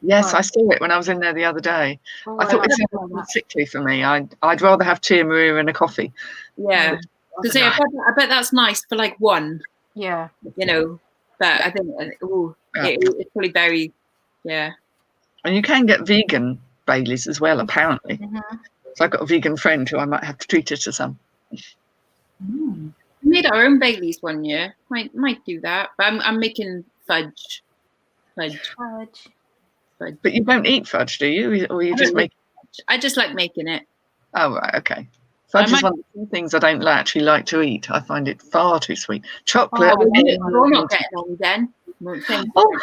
Yes, I saw it when I was in there the other day. I thought it sounded sickly for me. I'd rather have Tia Maria and a coffee. Yeah. Because I bet that's nice for like one. Yeah. But I think it's probably very, yeah. And you can get vegan Baileys as well, apparently. So I've got a vegan friend who I might have to treat her to some. We made our own Baileys one year. Might do that. But I'm making fudge. Fudge. But you don't eat fudge, do you? Or you just make? I just like making it. Oh right, okay. Fudge is one of the few things I don't actually like to eat. I find it far too sweet. Chocolate. You're not getting on then. Oh.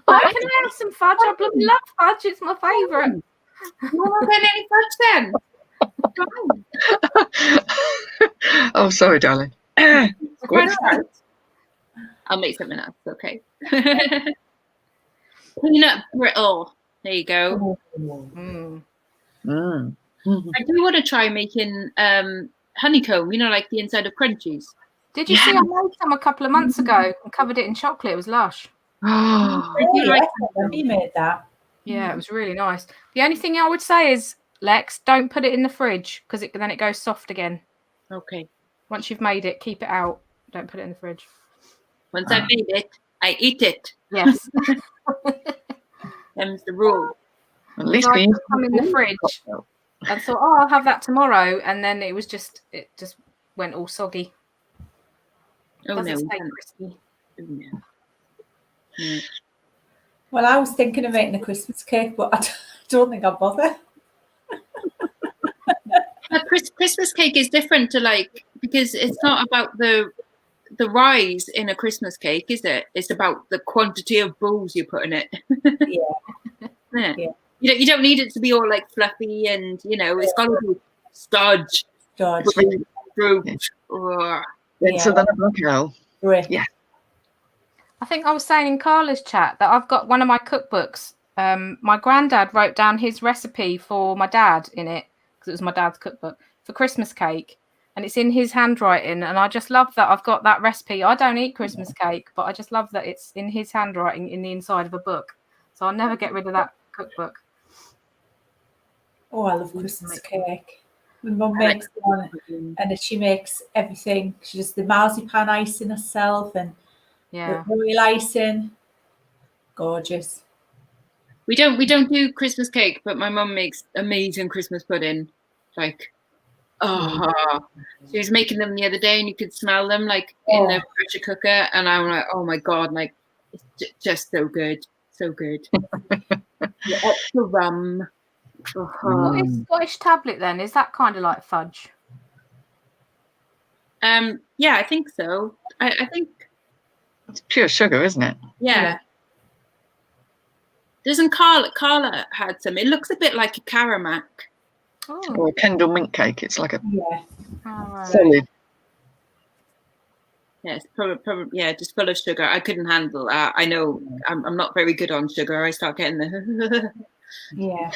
I can have some fudge. I bloody love fudge. It's my favourite. You're not getting any fudge then. Oh, sorry, darling. I'll make something else. Okay. Peanut brittle. There you go. Mm. Mm. I do want to try making honeycomb. You know, like the inside of crunchies. Did you see I made some a couple of months ago and covered it in chocolate? It was lush. Oh, You made that. Yeah, it was really nice. The only thing I would say is, Lex, don't put it in the fridge because then it goes soft again. Okay. Once you've made it, keep it out. Don't put it in the fridge. Once I've made it, I eat it. Yes. Them's the rule. at least I we put some in the fridge and thought, oh, I'll have that tomorrow, and then it just went all soggy. Oh Doesn't no. stay crispy. Oh, no. Mm. Well, I was thinking of making a Christmas cake, but I don't think I'll bother. Christmas cake is different to because it's not about the rise in a Christmas cake, is it? It's about the quantity of balls you put in it. Yeah. You don't need it to be all like fluffy and it's got to be stodge. Fruit. So then Yeah. I think I was saying in Carla's chat that I've got one of my cookbooks. My granddad wrote down his recipe for my dad in it, because it was my dad's cookbook, for Christmas cake. And it's in his handwriting. And I just love that I've got that recipe. I don't eat Christmas cake, but I just love that it's in his handwriting in the inside of a book. So I'll never get rid of that cookbook. Oh, I love Christmas cake. My mum makes one, and she makes everything. She does the marzipan icing herself and the royal icing. Gorgeous. We don't do Christmas cake, but my mum makes amazing Christmas pudding. She was making them the other day, and you could smell them in the pressure cooker, and I'm like, oh my god, it's just so good, so good. The extra rum. What is Scottish tablet then? Is that kind of like fudge? Yeah, I think so. I think it's pure sugar, isn't it? Yeah. Doesn't Carla had some? It looks a bit like a Caramac. Or a Kendal mint cake. It's like a right. solid. Yeah, it's probably just full of sugar. I couldn't handle that. I know I'm not very good on sugar. I start getting the Yeah.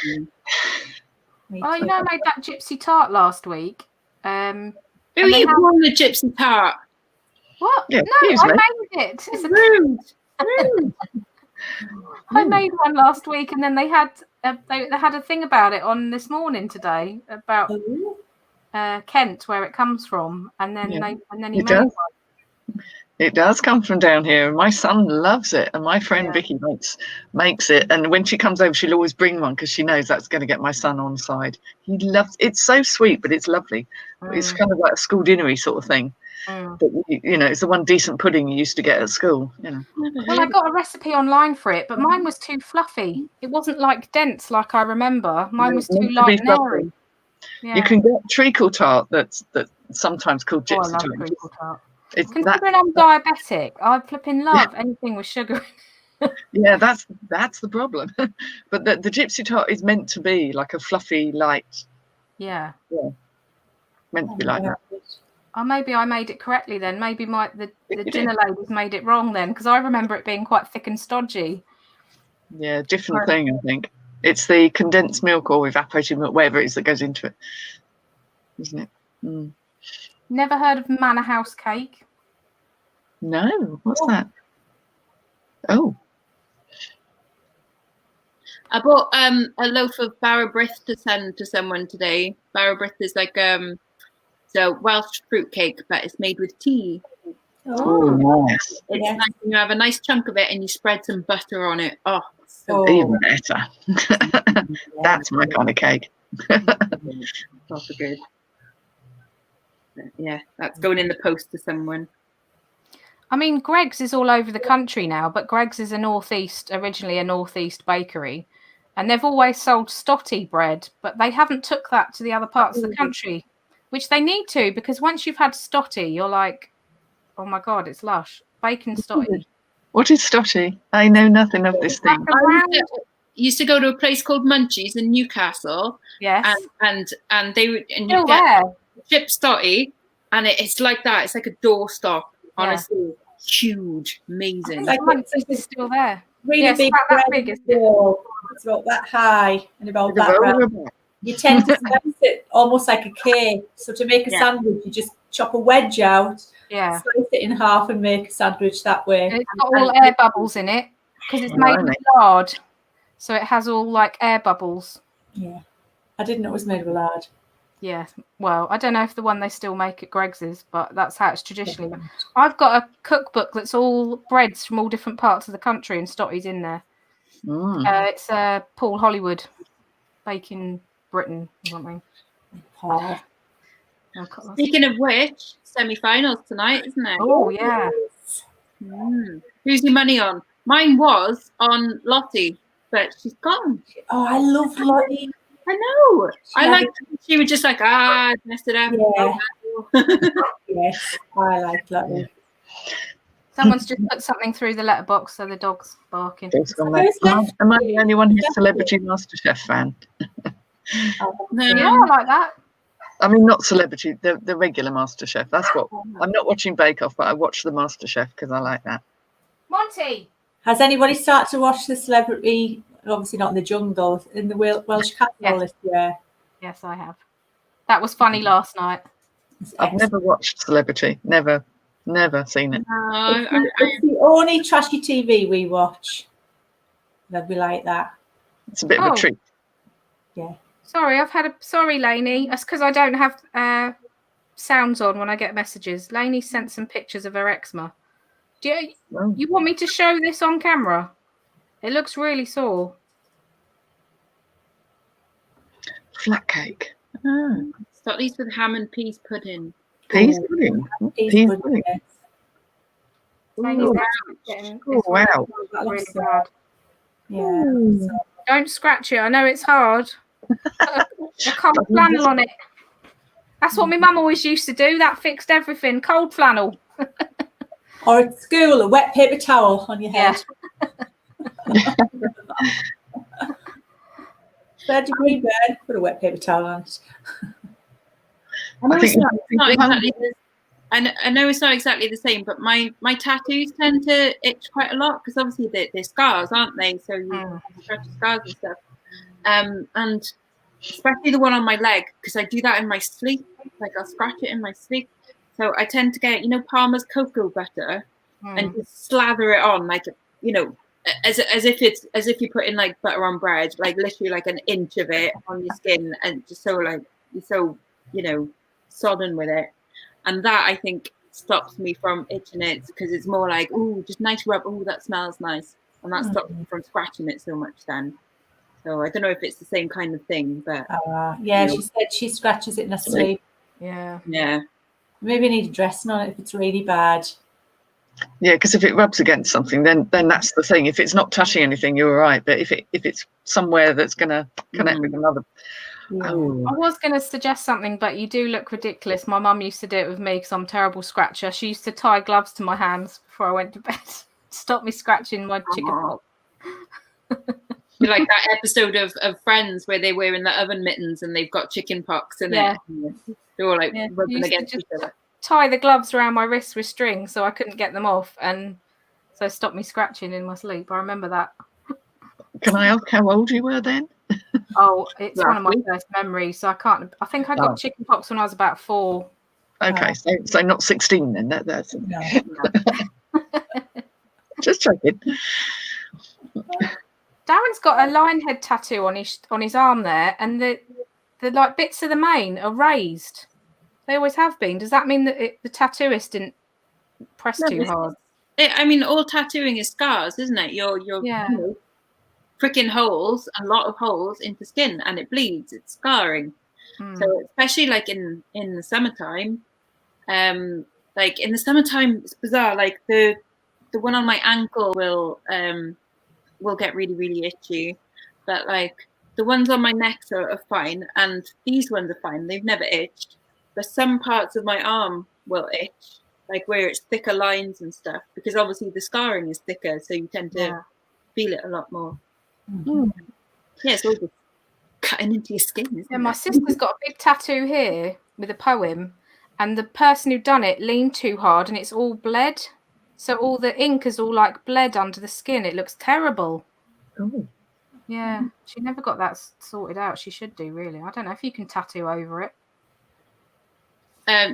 Oh, I made that gypsy tart last week. Who you won the gypsy tart? What? Yeah, no, I made it. It's rude. I made one last week, and then they had a thing about it on this morning today about Kent, where it comes from, and then he made one. It does come from down here. My son loves it, and my friend Vicky makes it. And when she comes over, she'll always bring one because she knows that's going to get my son on side. He loves it's so sweet, but it's lovely. It's kind of like a school dinnery sort of thing. But it's the one decent pudding you used to get at school. Well, I got a recipe online for it, but mine was too fluffy. It wasn't dense like I remember. Mine was too light and airy. You can get treacle tart that's sometimes called gypsy tart. Treacle tart. Considering I'm diabetic, I flipping love anything with sugar. Yeah, that's the problem. But the gypsy tart is meant to be like a fluffy, light. Yeah. Meant to be like that. Oh, maybe I made it correctly then. Maybe the dinner ladies made it wrong then, because I remember it being quite thick and stodgy. Yeah, different thing, I think. It's the condensed milk or evaporated milk, whatever it is that goes into it, isn't it? Mm. Never heard of Manor House cake? No, what's that? Oh. I bought a loaf of Barrabrith to send to someone today. Barrabrith is like it's a Welsh fruit cake, but it's made with tea. Oh, nice. It's nice, and you have a nice chunk of it, and you spread some butter on it. Oh, even better. That's my kind of cake. Proper good. Yeah, that's going in the post to someone. I mean, Greg's is all over the country now, but Greg's is originally a northeast bakery, and they've always sold stotty bread, but they haven't took that to the other parts of the country, which they need to, because once you've had stotty, you're like, oh my God, it's lush. Bacon stotty. What is stotty? I know nothing of this thing. I used to go to a place called Munchies in Newcastle. Yes. And they would, and Still you get there. chip stotty, and it's like that. It's like a doorstop. Honestly, huge, amazing. Like It's still there. really Yes, big about that bread big, isn't it? ball. It's about that high and about that round. You tend to slice it almost like a cake. So to make a sandwich, you just chop a wedge out, Yeah. slice it in half, and make a sandwich that way. And it's got all air bubbles in it because it's made with lard, so it has all like air bubbles. Yeah, I didn't know it was made of lard. Yeah, well, I don't know if the one they still make at Greg's is, but that's how it's traditionally made. I've got a cookbook that's all breads from all different parts of the country and stotty's in there. It's Paul Hollywood, Baking Britain or something. Oh. Speaking of which, semi-finals tonight, isn't it? Oh, yeah. Who's your money on? Mine was on Lottie, but she's gone. Oh, I love Lottie. I know. I like. She was just like, I messed it up. Yeah. Yes, I like Lottie. Someone's just put something through the letterbox, so the dog's barking. Am I the only one who's Celebrity MasterChef fan? No. Yeah, I like that. I mean, not Celebrity, the regular MasterChef. That's what I'm not watching Bake Off, but I watch the MasterChef because I like that. Monty, has anybody started to watch the Celebrity? Obviously not in the jungle, in the Welsh Capital this year. Yes, I have. That was funny last night. I've never watched Celebrity. Never seen it. No, it's the only trashy TV we watch. That'd be like that. It's a bit of a treat. Yeah. Sorry, sorry, Lainey. That's because I don't have sounds on when I get messages. Lainey sent some pictures of her eczema. Do you want me to show this on camera? It looks really sore. Flat cake. Stotties with ham and peas pudding. Peas pudding. Peas pudding. Lainey's wow. Really bad. Yeah. Don't scratch it. I know it's hard. I cold flannel on it. That's what my mum always used to do. That fixed everything. Cold flannel. Or at school, a wet paper towel on your head. Third degree burn. Put a wet paper towel on it. I know it's not exactly the same, but my tattoos tend to itch quite a lot because obviously they're scars, aren't they? So you scratch scars and stuff. And especially the one on my leg, because I do that in my sleep. Like I'll scratch it in my sleep. So I tend to get, Parma's cocoa butter and just slather it on, like, as if you're putting like butter on bread, like literally like an inch of it on your skin, and just so like you're so sodden with it. And that I think stops me from itching it because it's more like, oh, just nice rub. Oh, that smells nice, and that stops me from scratching it so much then. So I don't know if it's the same kind of thing, but she said she scratches it in her sleep. Yeah. Maybe need a dressing on it if it's really bad. Yeah, because if it rubs against something, then that's the thing. If it's not touching anything, you're all right. But if it's somewhere that's going to connect with another. I was going to suggest something, but you do look ridiculous. My mum used to do it with me because I'm a terrible scratcher. She used to tie gloves to my hands before I went to bed to stop me scratching my chicken pox. You like that episode of Friends where they're wearing the oven mittens and they've got chicken pox in it. They're all like rubbing against each other. Tie the gloves around my wrists with string so I couldn't get them off, and so it stopped me scratching in my sleep. I remember that. Can I ask how old you were then? Oh, it's one of my first memories, so I think I got chicken pox when I was about 4. Okay, so not 16 then. That's just checking. Darren's got a lion head tattoo on his arm there, and the like bits of the mane are raised. They always have been. Does that mean that the tattooist didn't press too hard? All tattooing is scars, isn't it? You're pricking holes, a lot of holes into skin, and it bleeds. It's scarring. So especially like in the summertime, Like in the summertime, it's bizarre. Like the one on my ankle will get really, really itchy, but like the ones on my neck are fine, and these ones are fine. They've never itched, but some parts of my arm will itch, like where it's thicker lines and stuff, because obviously the scarring is thicker, so you tend to feel it a lot more. Mm. Yeah, it's all just cutting into your skin, isn't Yeah, it? my sister's got a big tattoo here with a poem, and the person who done it leaned too hard and it's all bled. So all the ink is all like bled under the skin. It looks terrible. Oh. Yeah, she never got that sorted out. She should do, really. I don't know if you can tattoo over it.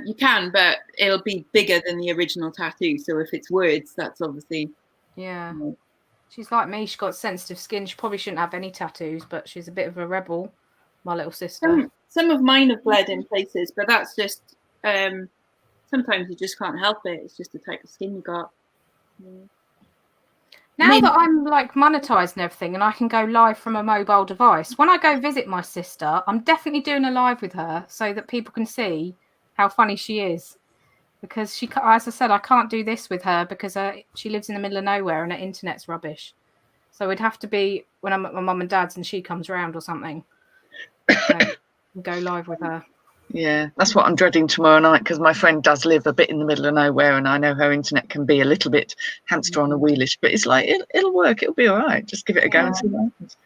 You can, but it'll be bigger than the original tattoo. So if it's words, that's obviously... Yeah. She's like me. She's got sensitive skin. She probably shouldn't have any tattoos, but she's a bit of a rebel, my little sister. Some of mine have bled in places, but that's just... sometimes you just can't help it. It's just the type of skin you got. Yeah. Now that I'm like monetized and everything, and I can go live from a mobile device, when I go visit my sister, I'm definitely doing a live with her so that people can see how funny she is. Because she, as I said, I can't do this with her because she lives in the middle of nowhere and her internet's rubbish. So it'd have to be when I'm at my mum and dad's and she comes around or something. So go live with her. Yeah, that's what I'm dreading tomorrow night, because my friend does live a bit in the middle of nowhere, and I know her internet can be a little bit hamster on a wheelish, but it's like it'll work. It'll be all right. Just give it a go and see what happens.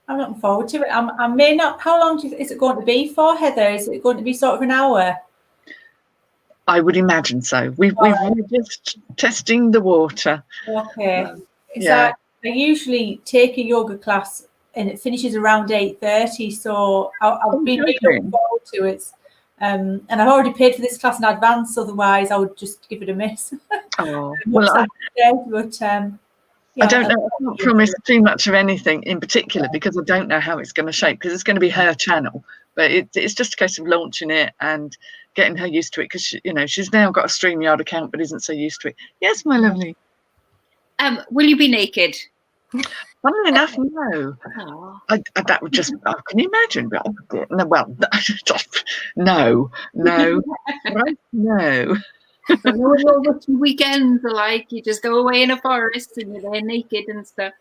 I'm looking forward to it. I may not. How long is it going to be for, Heather? Is it going to be sort of an hour? I would imagine so. We're just testing the water. Okay. Yeah. I usually take a yoga class and it finishes around 8:30. So I've been really looking forward to it. And I've already paid for this class in advance. Otherwise, I would just give it a miss. Oh, well, I don't know. I can't promise too much of anything in particular because I don't know how it's going to shape, because it's going to be her channel. But it's just a case of launching it and getting her used to it, because she's now got a StreamYard account but isn't so used to it. Yes, my lovely. Will you be naked? Funnily enough, no. That would just... Oh, can you imagine? No, well, no. Right? No. I know what weekends are like. You just go away in a forest and you're there naked and stuff.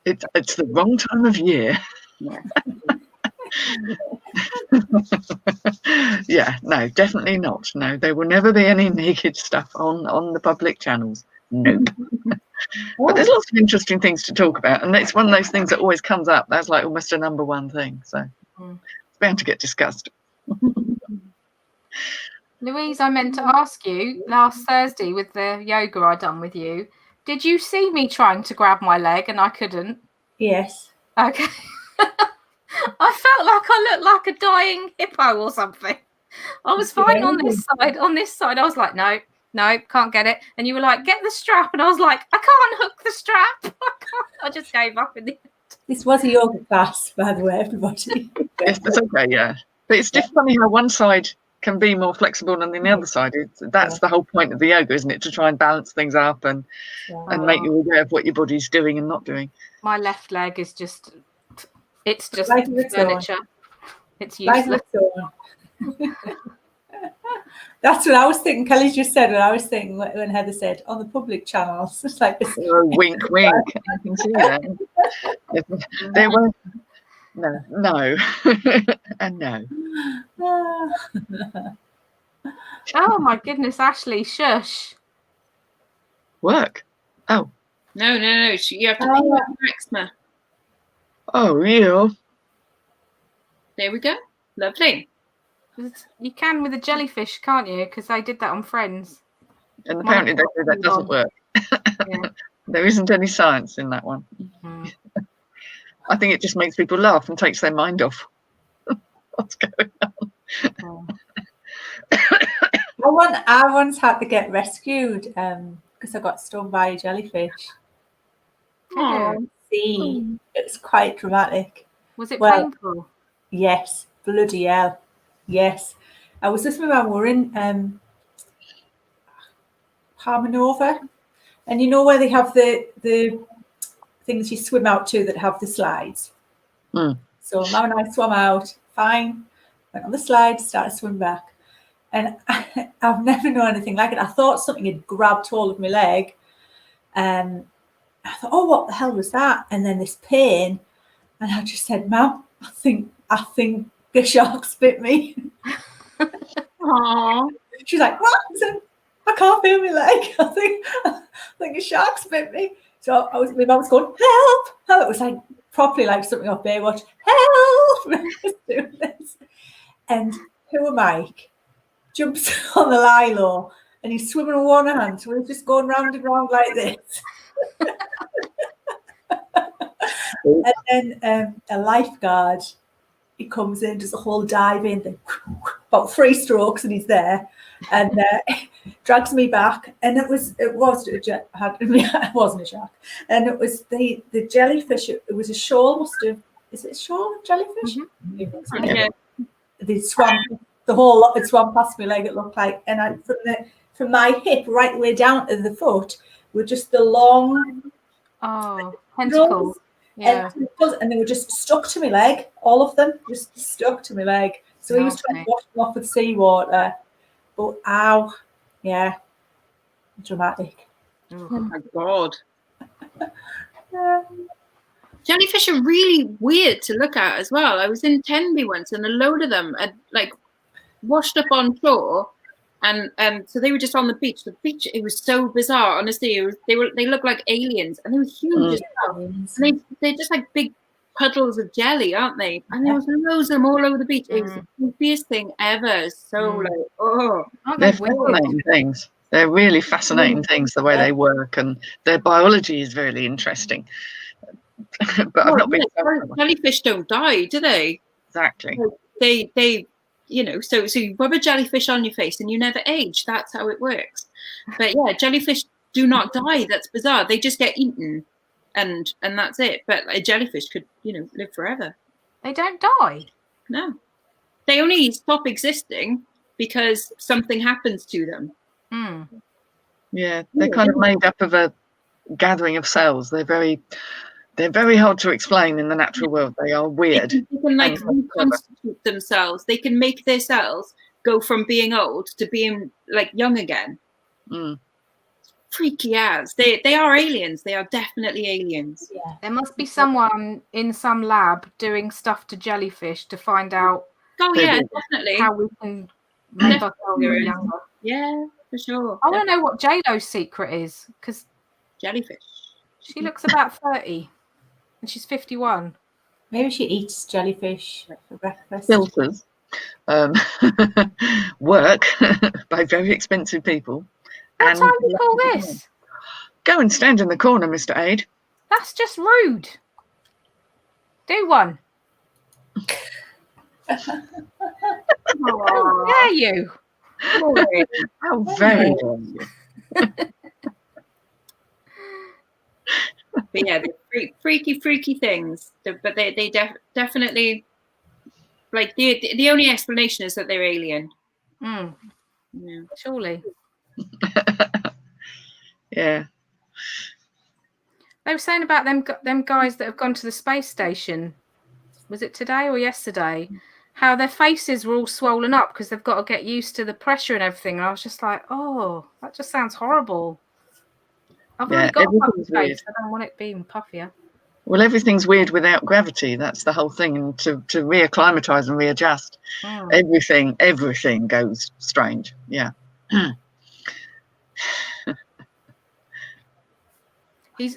It's the wrong time of year. Yeah. Yeah, no, definitely not. No, there will never be any naked stuff on the public channels. Nope. But there's lots of interesting things to talk about, and it's one of those things that always comes up. That's like almost a number one thing, so it's bound to get discussed. Louise, I meant to ask you last Thursday with the yoga I done with you. Did you see me trying to grab my leg and I couldn't? Yes. Okay. I felt like I looked like a dying hippo or something. I was fine on this side. On this side, I was like, no, can't get it. And you were like, get the strap. And I was like, I can't hook the strap. I just gave up in the end. This was a yoga class, by the way, everybody. Yes, that's okay, yeah. But it's just funny how one side can be more flexible than the other side. That's the whole point of the yoga, isn't it? To try and balance things up and make you aware of what your body's doing and not doing. My left leg is just... It's just furniture. It's useless. That's what I was thinking. Kelly just said what I was thinking when Heather said on the public channels. It's like this. Oh, wink, wink. I can see that. There were no, and no. Oh my goodness, Ashley, shush. Work. Oh. No. You have to think about eczema. Oh, yeah. There we go. Lovely. You can with a jellyfish, can't you? Because they did that on Friends. And apparently they say that doesn't work. Yeah. There isn't any science in that one. Mm. I think it just makes people laugh and takes their mind off what's going on. I once had to get rescued because I got stung by a jellyfish. Oh. It's quite dramatic. Was it painful? Yes, bloody hell. Yes. I was just with my mum in Palmanova, and you know where they have the things you swim out to that have the slides. So Mum and I swam out, fine, went on the slides, started swimming back. And I've never known anything like it. I thought something had grabbed hold of my leg. I thought, oh, what the hell was that? And then this pain. And I just said, Mum, I think a shark bit me. Aww. She's like, what? I said, I can't feel my leg. I think a shark bit me. So my mum was going, help! Oh, it was like properly like something off Baywatch. Help! And poor Mike jumps on the lilo and he's swimming with one hand, so he's just going round and round like this. And then a lifeguard, he comes in, does a whole dive in, then about 3 strokes, and he's there, and drags me back. And it wasn't a shark, and it was the jellyfish. It was a shoal. Is it a shoal of jellyfish? Mm-hmm. Yeah. They swam the whole lot. It swam past my leg. It looked like, and from my hip right the way down to the foot were just the long tentacles. Yeah. And they were just stuck to my leg, all of them, just stuck to my leg. So he was trying to wash them off with seawater. But ow, yeah, dramatic. Oh my God. Jellyfish are really weird to look at as well. I was in Tenby once and a load of them had like washed up on shore. And so they were just on the beach. The beach, it was so bizarre. Honestly, they looked like aliens, and they were huge as well. And they're just like big puddles of jelly, aren't they? And there was loads of them all over the beach. It was the creepiest thing ever. So they're fascinating things. They're really fascinating things, the way they work, and their biology is really interesting. But I've not been. Jellyfish don't die, do they? Exactly. So they. You know, so you rub a jellyfish on your face and you never age. That's how it works. But yeah, jellyfish do not die. That's bizarre. They just get eaten, and that's it. But a jellyfish could, live forever. They don't die. No, they only stop existing because something happens to them. Mm. Yeah, they're kind of made up of a gathering of cells. They're very hard to explain in the natural world. They are weird. They can reconstitute themselves. They can make their cells go from being old to being like young again. Mm. Freaky as. They are aliens. They are definitely aliens. Yeah. There must be someone in some lab doing stuff to jellyfish to find out. Oh yeah, definitely. How we can make ourselves younger. Yeah, for sure. I want to know what JLo's secret is, because jellyfish. She looks about 30. And she's 51. Maybe she eats jellyfish for breakfast. Filters work by very expensive people. What time do you call this? Go and stand in the corner, Mr. Aid. That's just rude. Do one. How dare you? How very dare you? But yeah, they're freaky things. But they definitely, like, the only explanation is that they're alien. Mm. Yeah. Surely. Yeah. They were saying about them guys that have gone to the space station. Was it today or yesterday? How their faces were all swollen up because they've got to get used to the pressure and everything. And I was just like, oh, that just sounds horrible. I've already got a puffy face. I don't want it being puffier. Well, everything's weird without gravity. That's the whole thing. And to reacclimatise and readjust, everything goes strange. Yeah. He's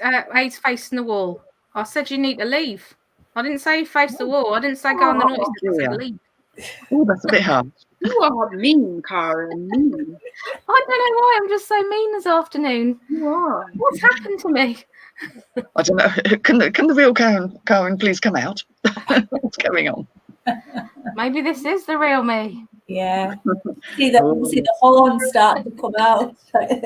facing the wall. I said you need to leave. I didn't say face the wall. I didn't say go on the noise. I said leave. Oh, that's a bit hard. You are mean, Karen. Mean. I don't know why I'm just so mean this afternoon. You are. What's happened to me? I don't know. Can the real Karen please come out? What's going on? Maybe this is the real me. Yeah. See the horn starting to come out.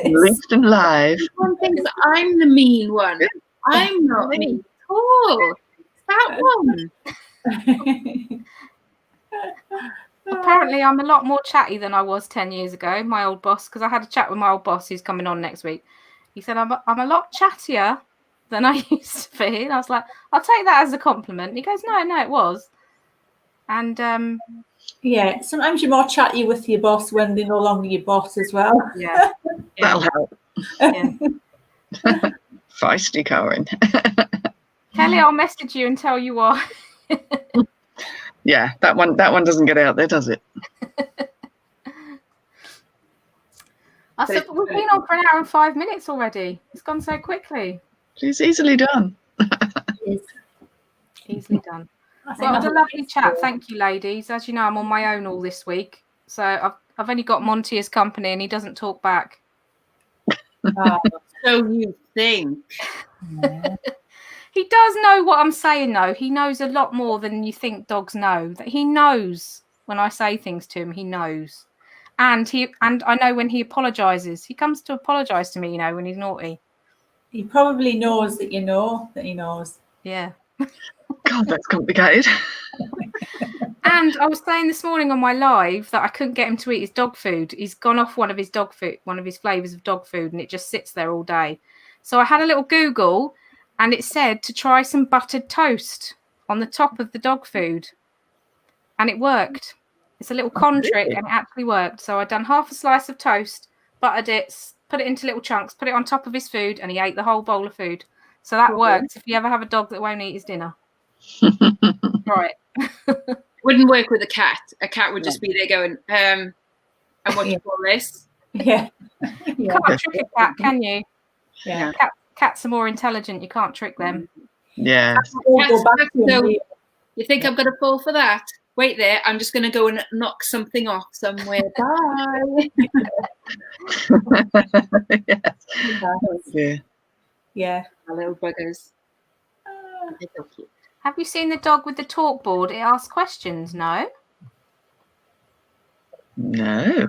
Lift and live. One thinks I'm the mean one. I'm not mean at all. That one. Apparently, I'm a lot more chatty than I was 10 years ago. My old boss, because I had a chat with my old boss who's coming on next week. He said I'm a lot chattier than I used to be. And I was like, I'll take that as a compliment. And he goes, no, it was. And Yeah, sometimes you're more chatty with your boss when they're no longer your boss as well. Yeah. That'll help. Yeah. Feisty, Karen. Kelly, I'll message you and tell you why. Yeah, that one doesn't get out there, does it? I said, but we've been on for an hour and 5 minutes already. It's gone so quickly. It's easily done. Easily done. I Well, it was a lovely it's chat. cool. Thank you, ladies. As you know, I'm on my own all this week. So I've only got Monty as company and he doesn't talk back. So you think. Yeah. He does know what I'm saying, though. He knows a lot more than you think dogs know. That he knows when I say things to him, he knows. And I know when he apologises. He comes to apologise to me, you know, when he's naughty. He probably knows that you know that he knows. Yeah. God, that's complicated. And I was saying this morning on my live that I couldn't get him to eat his dog food. He's gone off one of his flavours of dog food, and it just sits there all day. So I had a little Google, and it said to try some buttered toast on the top of the dog food. And it worked. It's a little con trick, and it actually worked. So I'd done half a slice of toast, buttered it, put it into little chunks, put it on top of his food, and he ate the whole bowl of food. So that works if you ever have a dog that won't eat his dinner. Right. Wouldn't work with a cat. A cat would just be there going, and what do you call this? Yeah. You can't trick a cat, can you? Yeah. Cats are more intelligent. You can't trick them. Yeah. We'll go back to So, him. you think I'm going to fall for that? Wait there. I'm just going to go and knock something off somewhere. Bye. Yes. Yeah. Yeah. My little buggers. They're so cute. Have you seen the dog with the talk board? It asks questions, no? No.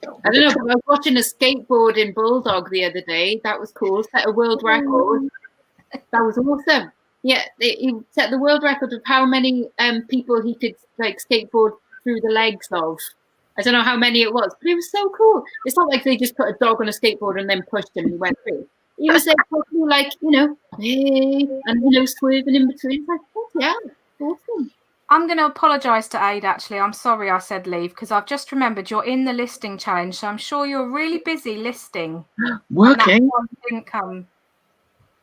I don't know, but I was watching a skateboarding bulldog the other day. That was cool. Set a world record. That was awesome. Yeah, he set the world record of how many people he could like skateboard through the legs of. I don't know how many it was, but it was so cool. It's not like they just put a dog on a skateboard and then pushed him and he went through. He was there probably like, hey, and swerving in between. It's like, oh, yeah, awesome. I'm going to apologise to Aid, actually. I'm sorry I said leave, because I've just remembered you're in the listing challenge, so I'm sure you're really busy listing. Working. And that one didn't come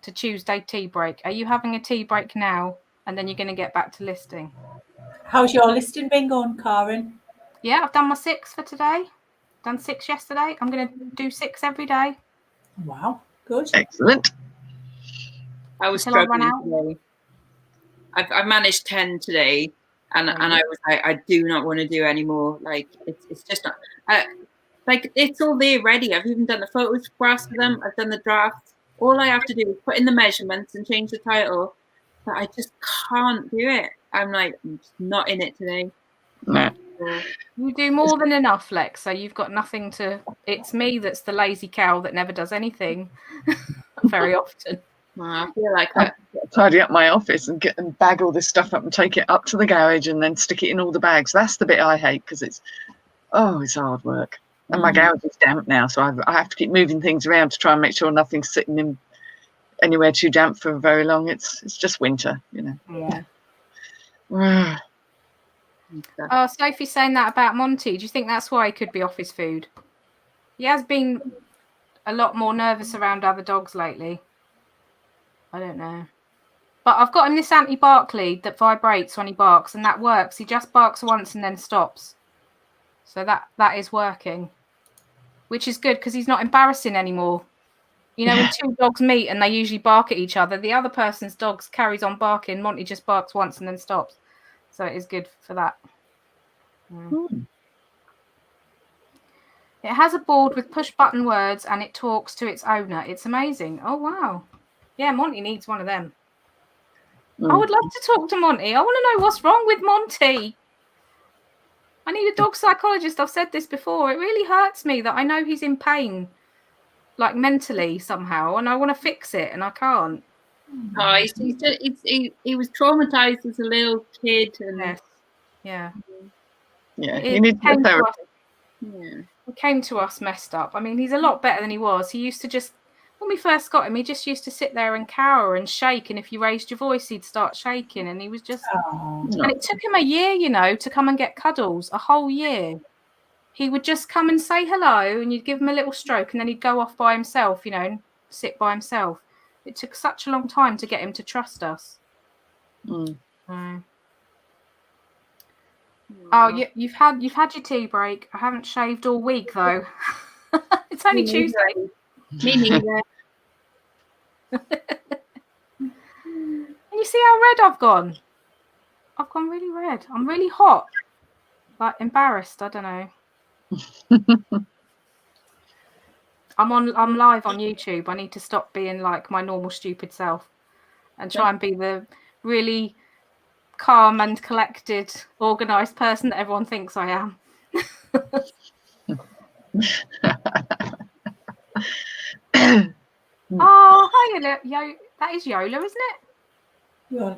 to Tuesday tea break. Are you having a tea break now, and then you're going to get back to listing? How's your listing been going, Karen? Yeah, I've done my 6 for today. Done 6 yesterday. I'm going to do 6 every day. Wow, good. Excellent. I was Until I run struggling out. today. I managed 10 today, and I was like, I do not want to do anymore. Like it's just not. Like it's all there ready. I've even done the photographs for them. I've done the draft. All I have to do is put in the measurements and change the title, but I just can't do it. I'm just not in it today. No. You do more than enough, Lex. So you've got nothing to. It's me that's the lazy cow that never does anything very often. I feel like that. Tidy up my office and bag all this stuff up and take it up to the garage and then stick it in all the bags. That's the bit I hate because it's hard work. And my garage is damp now, so I have to keep moving things around to try and make sure nothing's sitting in anywhere too damp for very long. It's just winter, Yeah. Yeah. Oh, Sophie's saying that about Monty. Do you think that's why he could be off his food? He has been a lot more nervous around other dogs lately. I don't know. But I've got him this anti-bark lead that vibrates when he barks, and that works. He just barks once and then stops. So that is working, which is good because he's not embarrassing anymore. When 2 dogs meet and they usually bark at each other, the other person's dogs carries on barking. Monty just barks once and then stops. So it is good for that. It has a board with push-button words and it talks to its owner. It's amazing. Oh, wow. Yeah, Monty needs one of them. I would love to talk to Monty. I want to know what's wrong with Monty. I need a dog psychologist. I've said this before. It really hurts me that I know he's in pain, like mentally somehow, and I want to fix it and I can't. Oh, he was traumatized as a little kid, and yeah. He needs therapy. He came to us messed up. I mean, he's a lot better than he was. He used to just, When we first got him, he just used to sit there and cower and shake, and if you raised your voice, he'd start shaking, and he was just... And it took him a year, you know, to come and get cuddles, a whole year. He would just come and say hello, and you'd give him a little stroke, and then he'd go off by himself, you know, and sit by himself. It took such a long time to get him to trust us. Oh, you've had your tea break. I haven't shaved all week though. It's only Tuesday. Me neither. And you see how red I've gone? I've gone really red. I'm really hot. Like embarrassed. I don't know. I'm live on YouTube. I need to stop being like my normal stupid self and try and be the really calm and collected, organised person that everyone thinks I am. Oh, hi, Yola. That is Yola, isn't it? Yeah.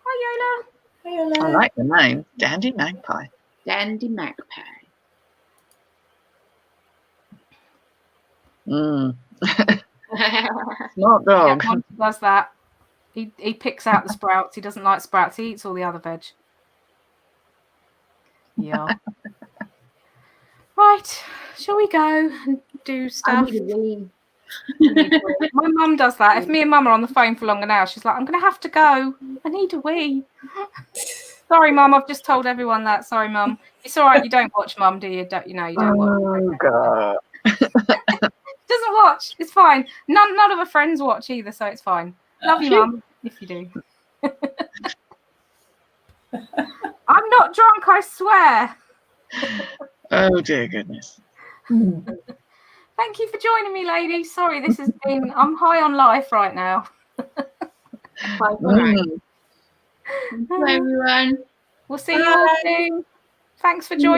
Hi, Yola. Hi, Yola. I like the name, Dandy Magpie. Dandy Magpie. Smart dog. Yeah, Monty does that. He picks out the sprouts. He doesn't like sprouts. He eats all the other veg. Yeah. Right. Shall we go and do stuff? My mum does that. If me and mum are on the phone for long an hour, she's like, I'm going to have to go. I need a wee. Sorry, mum. I've just told everyone that. Sorry, mum. It's all right. You don't watch, mum, do you? You don't watch. Oh, God. Doesn't watch. It's fine. None of her friends watch either, so it's fine. Love you, mum, if you do. I'm not drunk, I swear. Oh, dear goodness. Thank you for joining me, ladies. Sorry, this has been... I'm high on life right now. Bye, everyone. We'll see you all soon. Thanks for joining.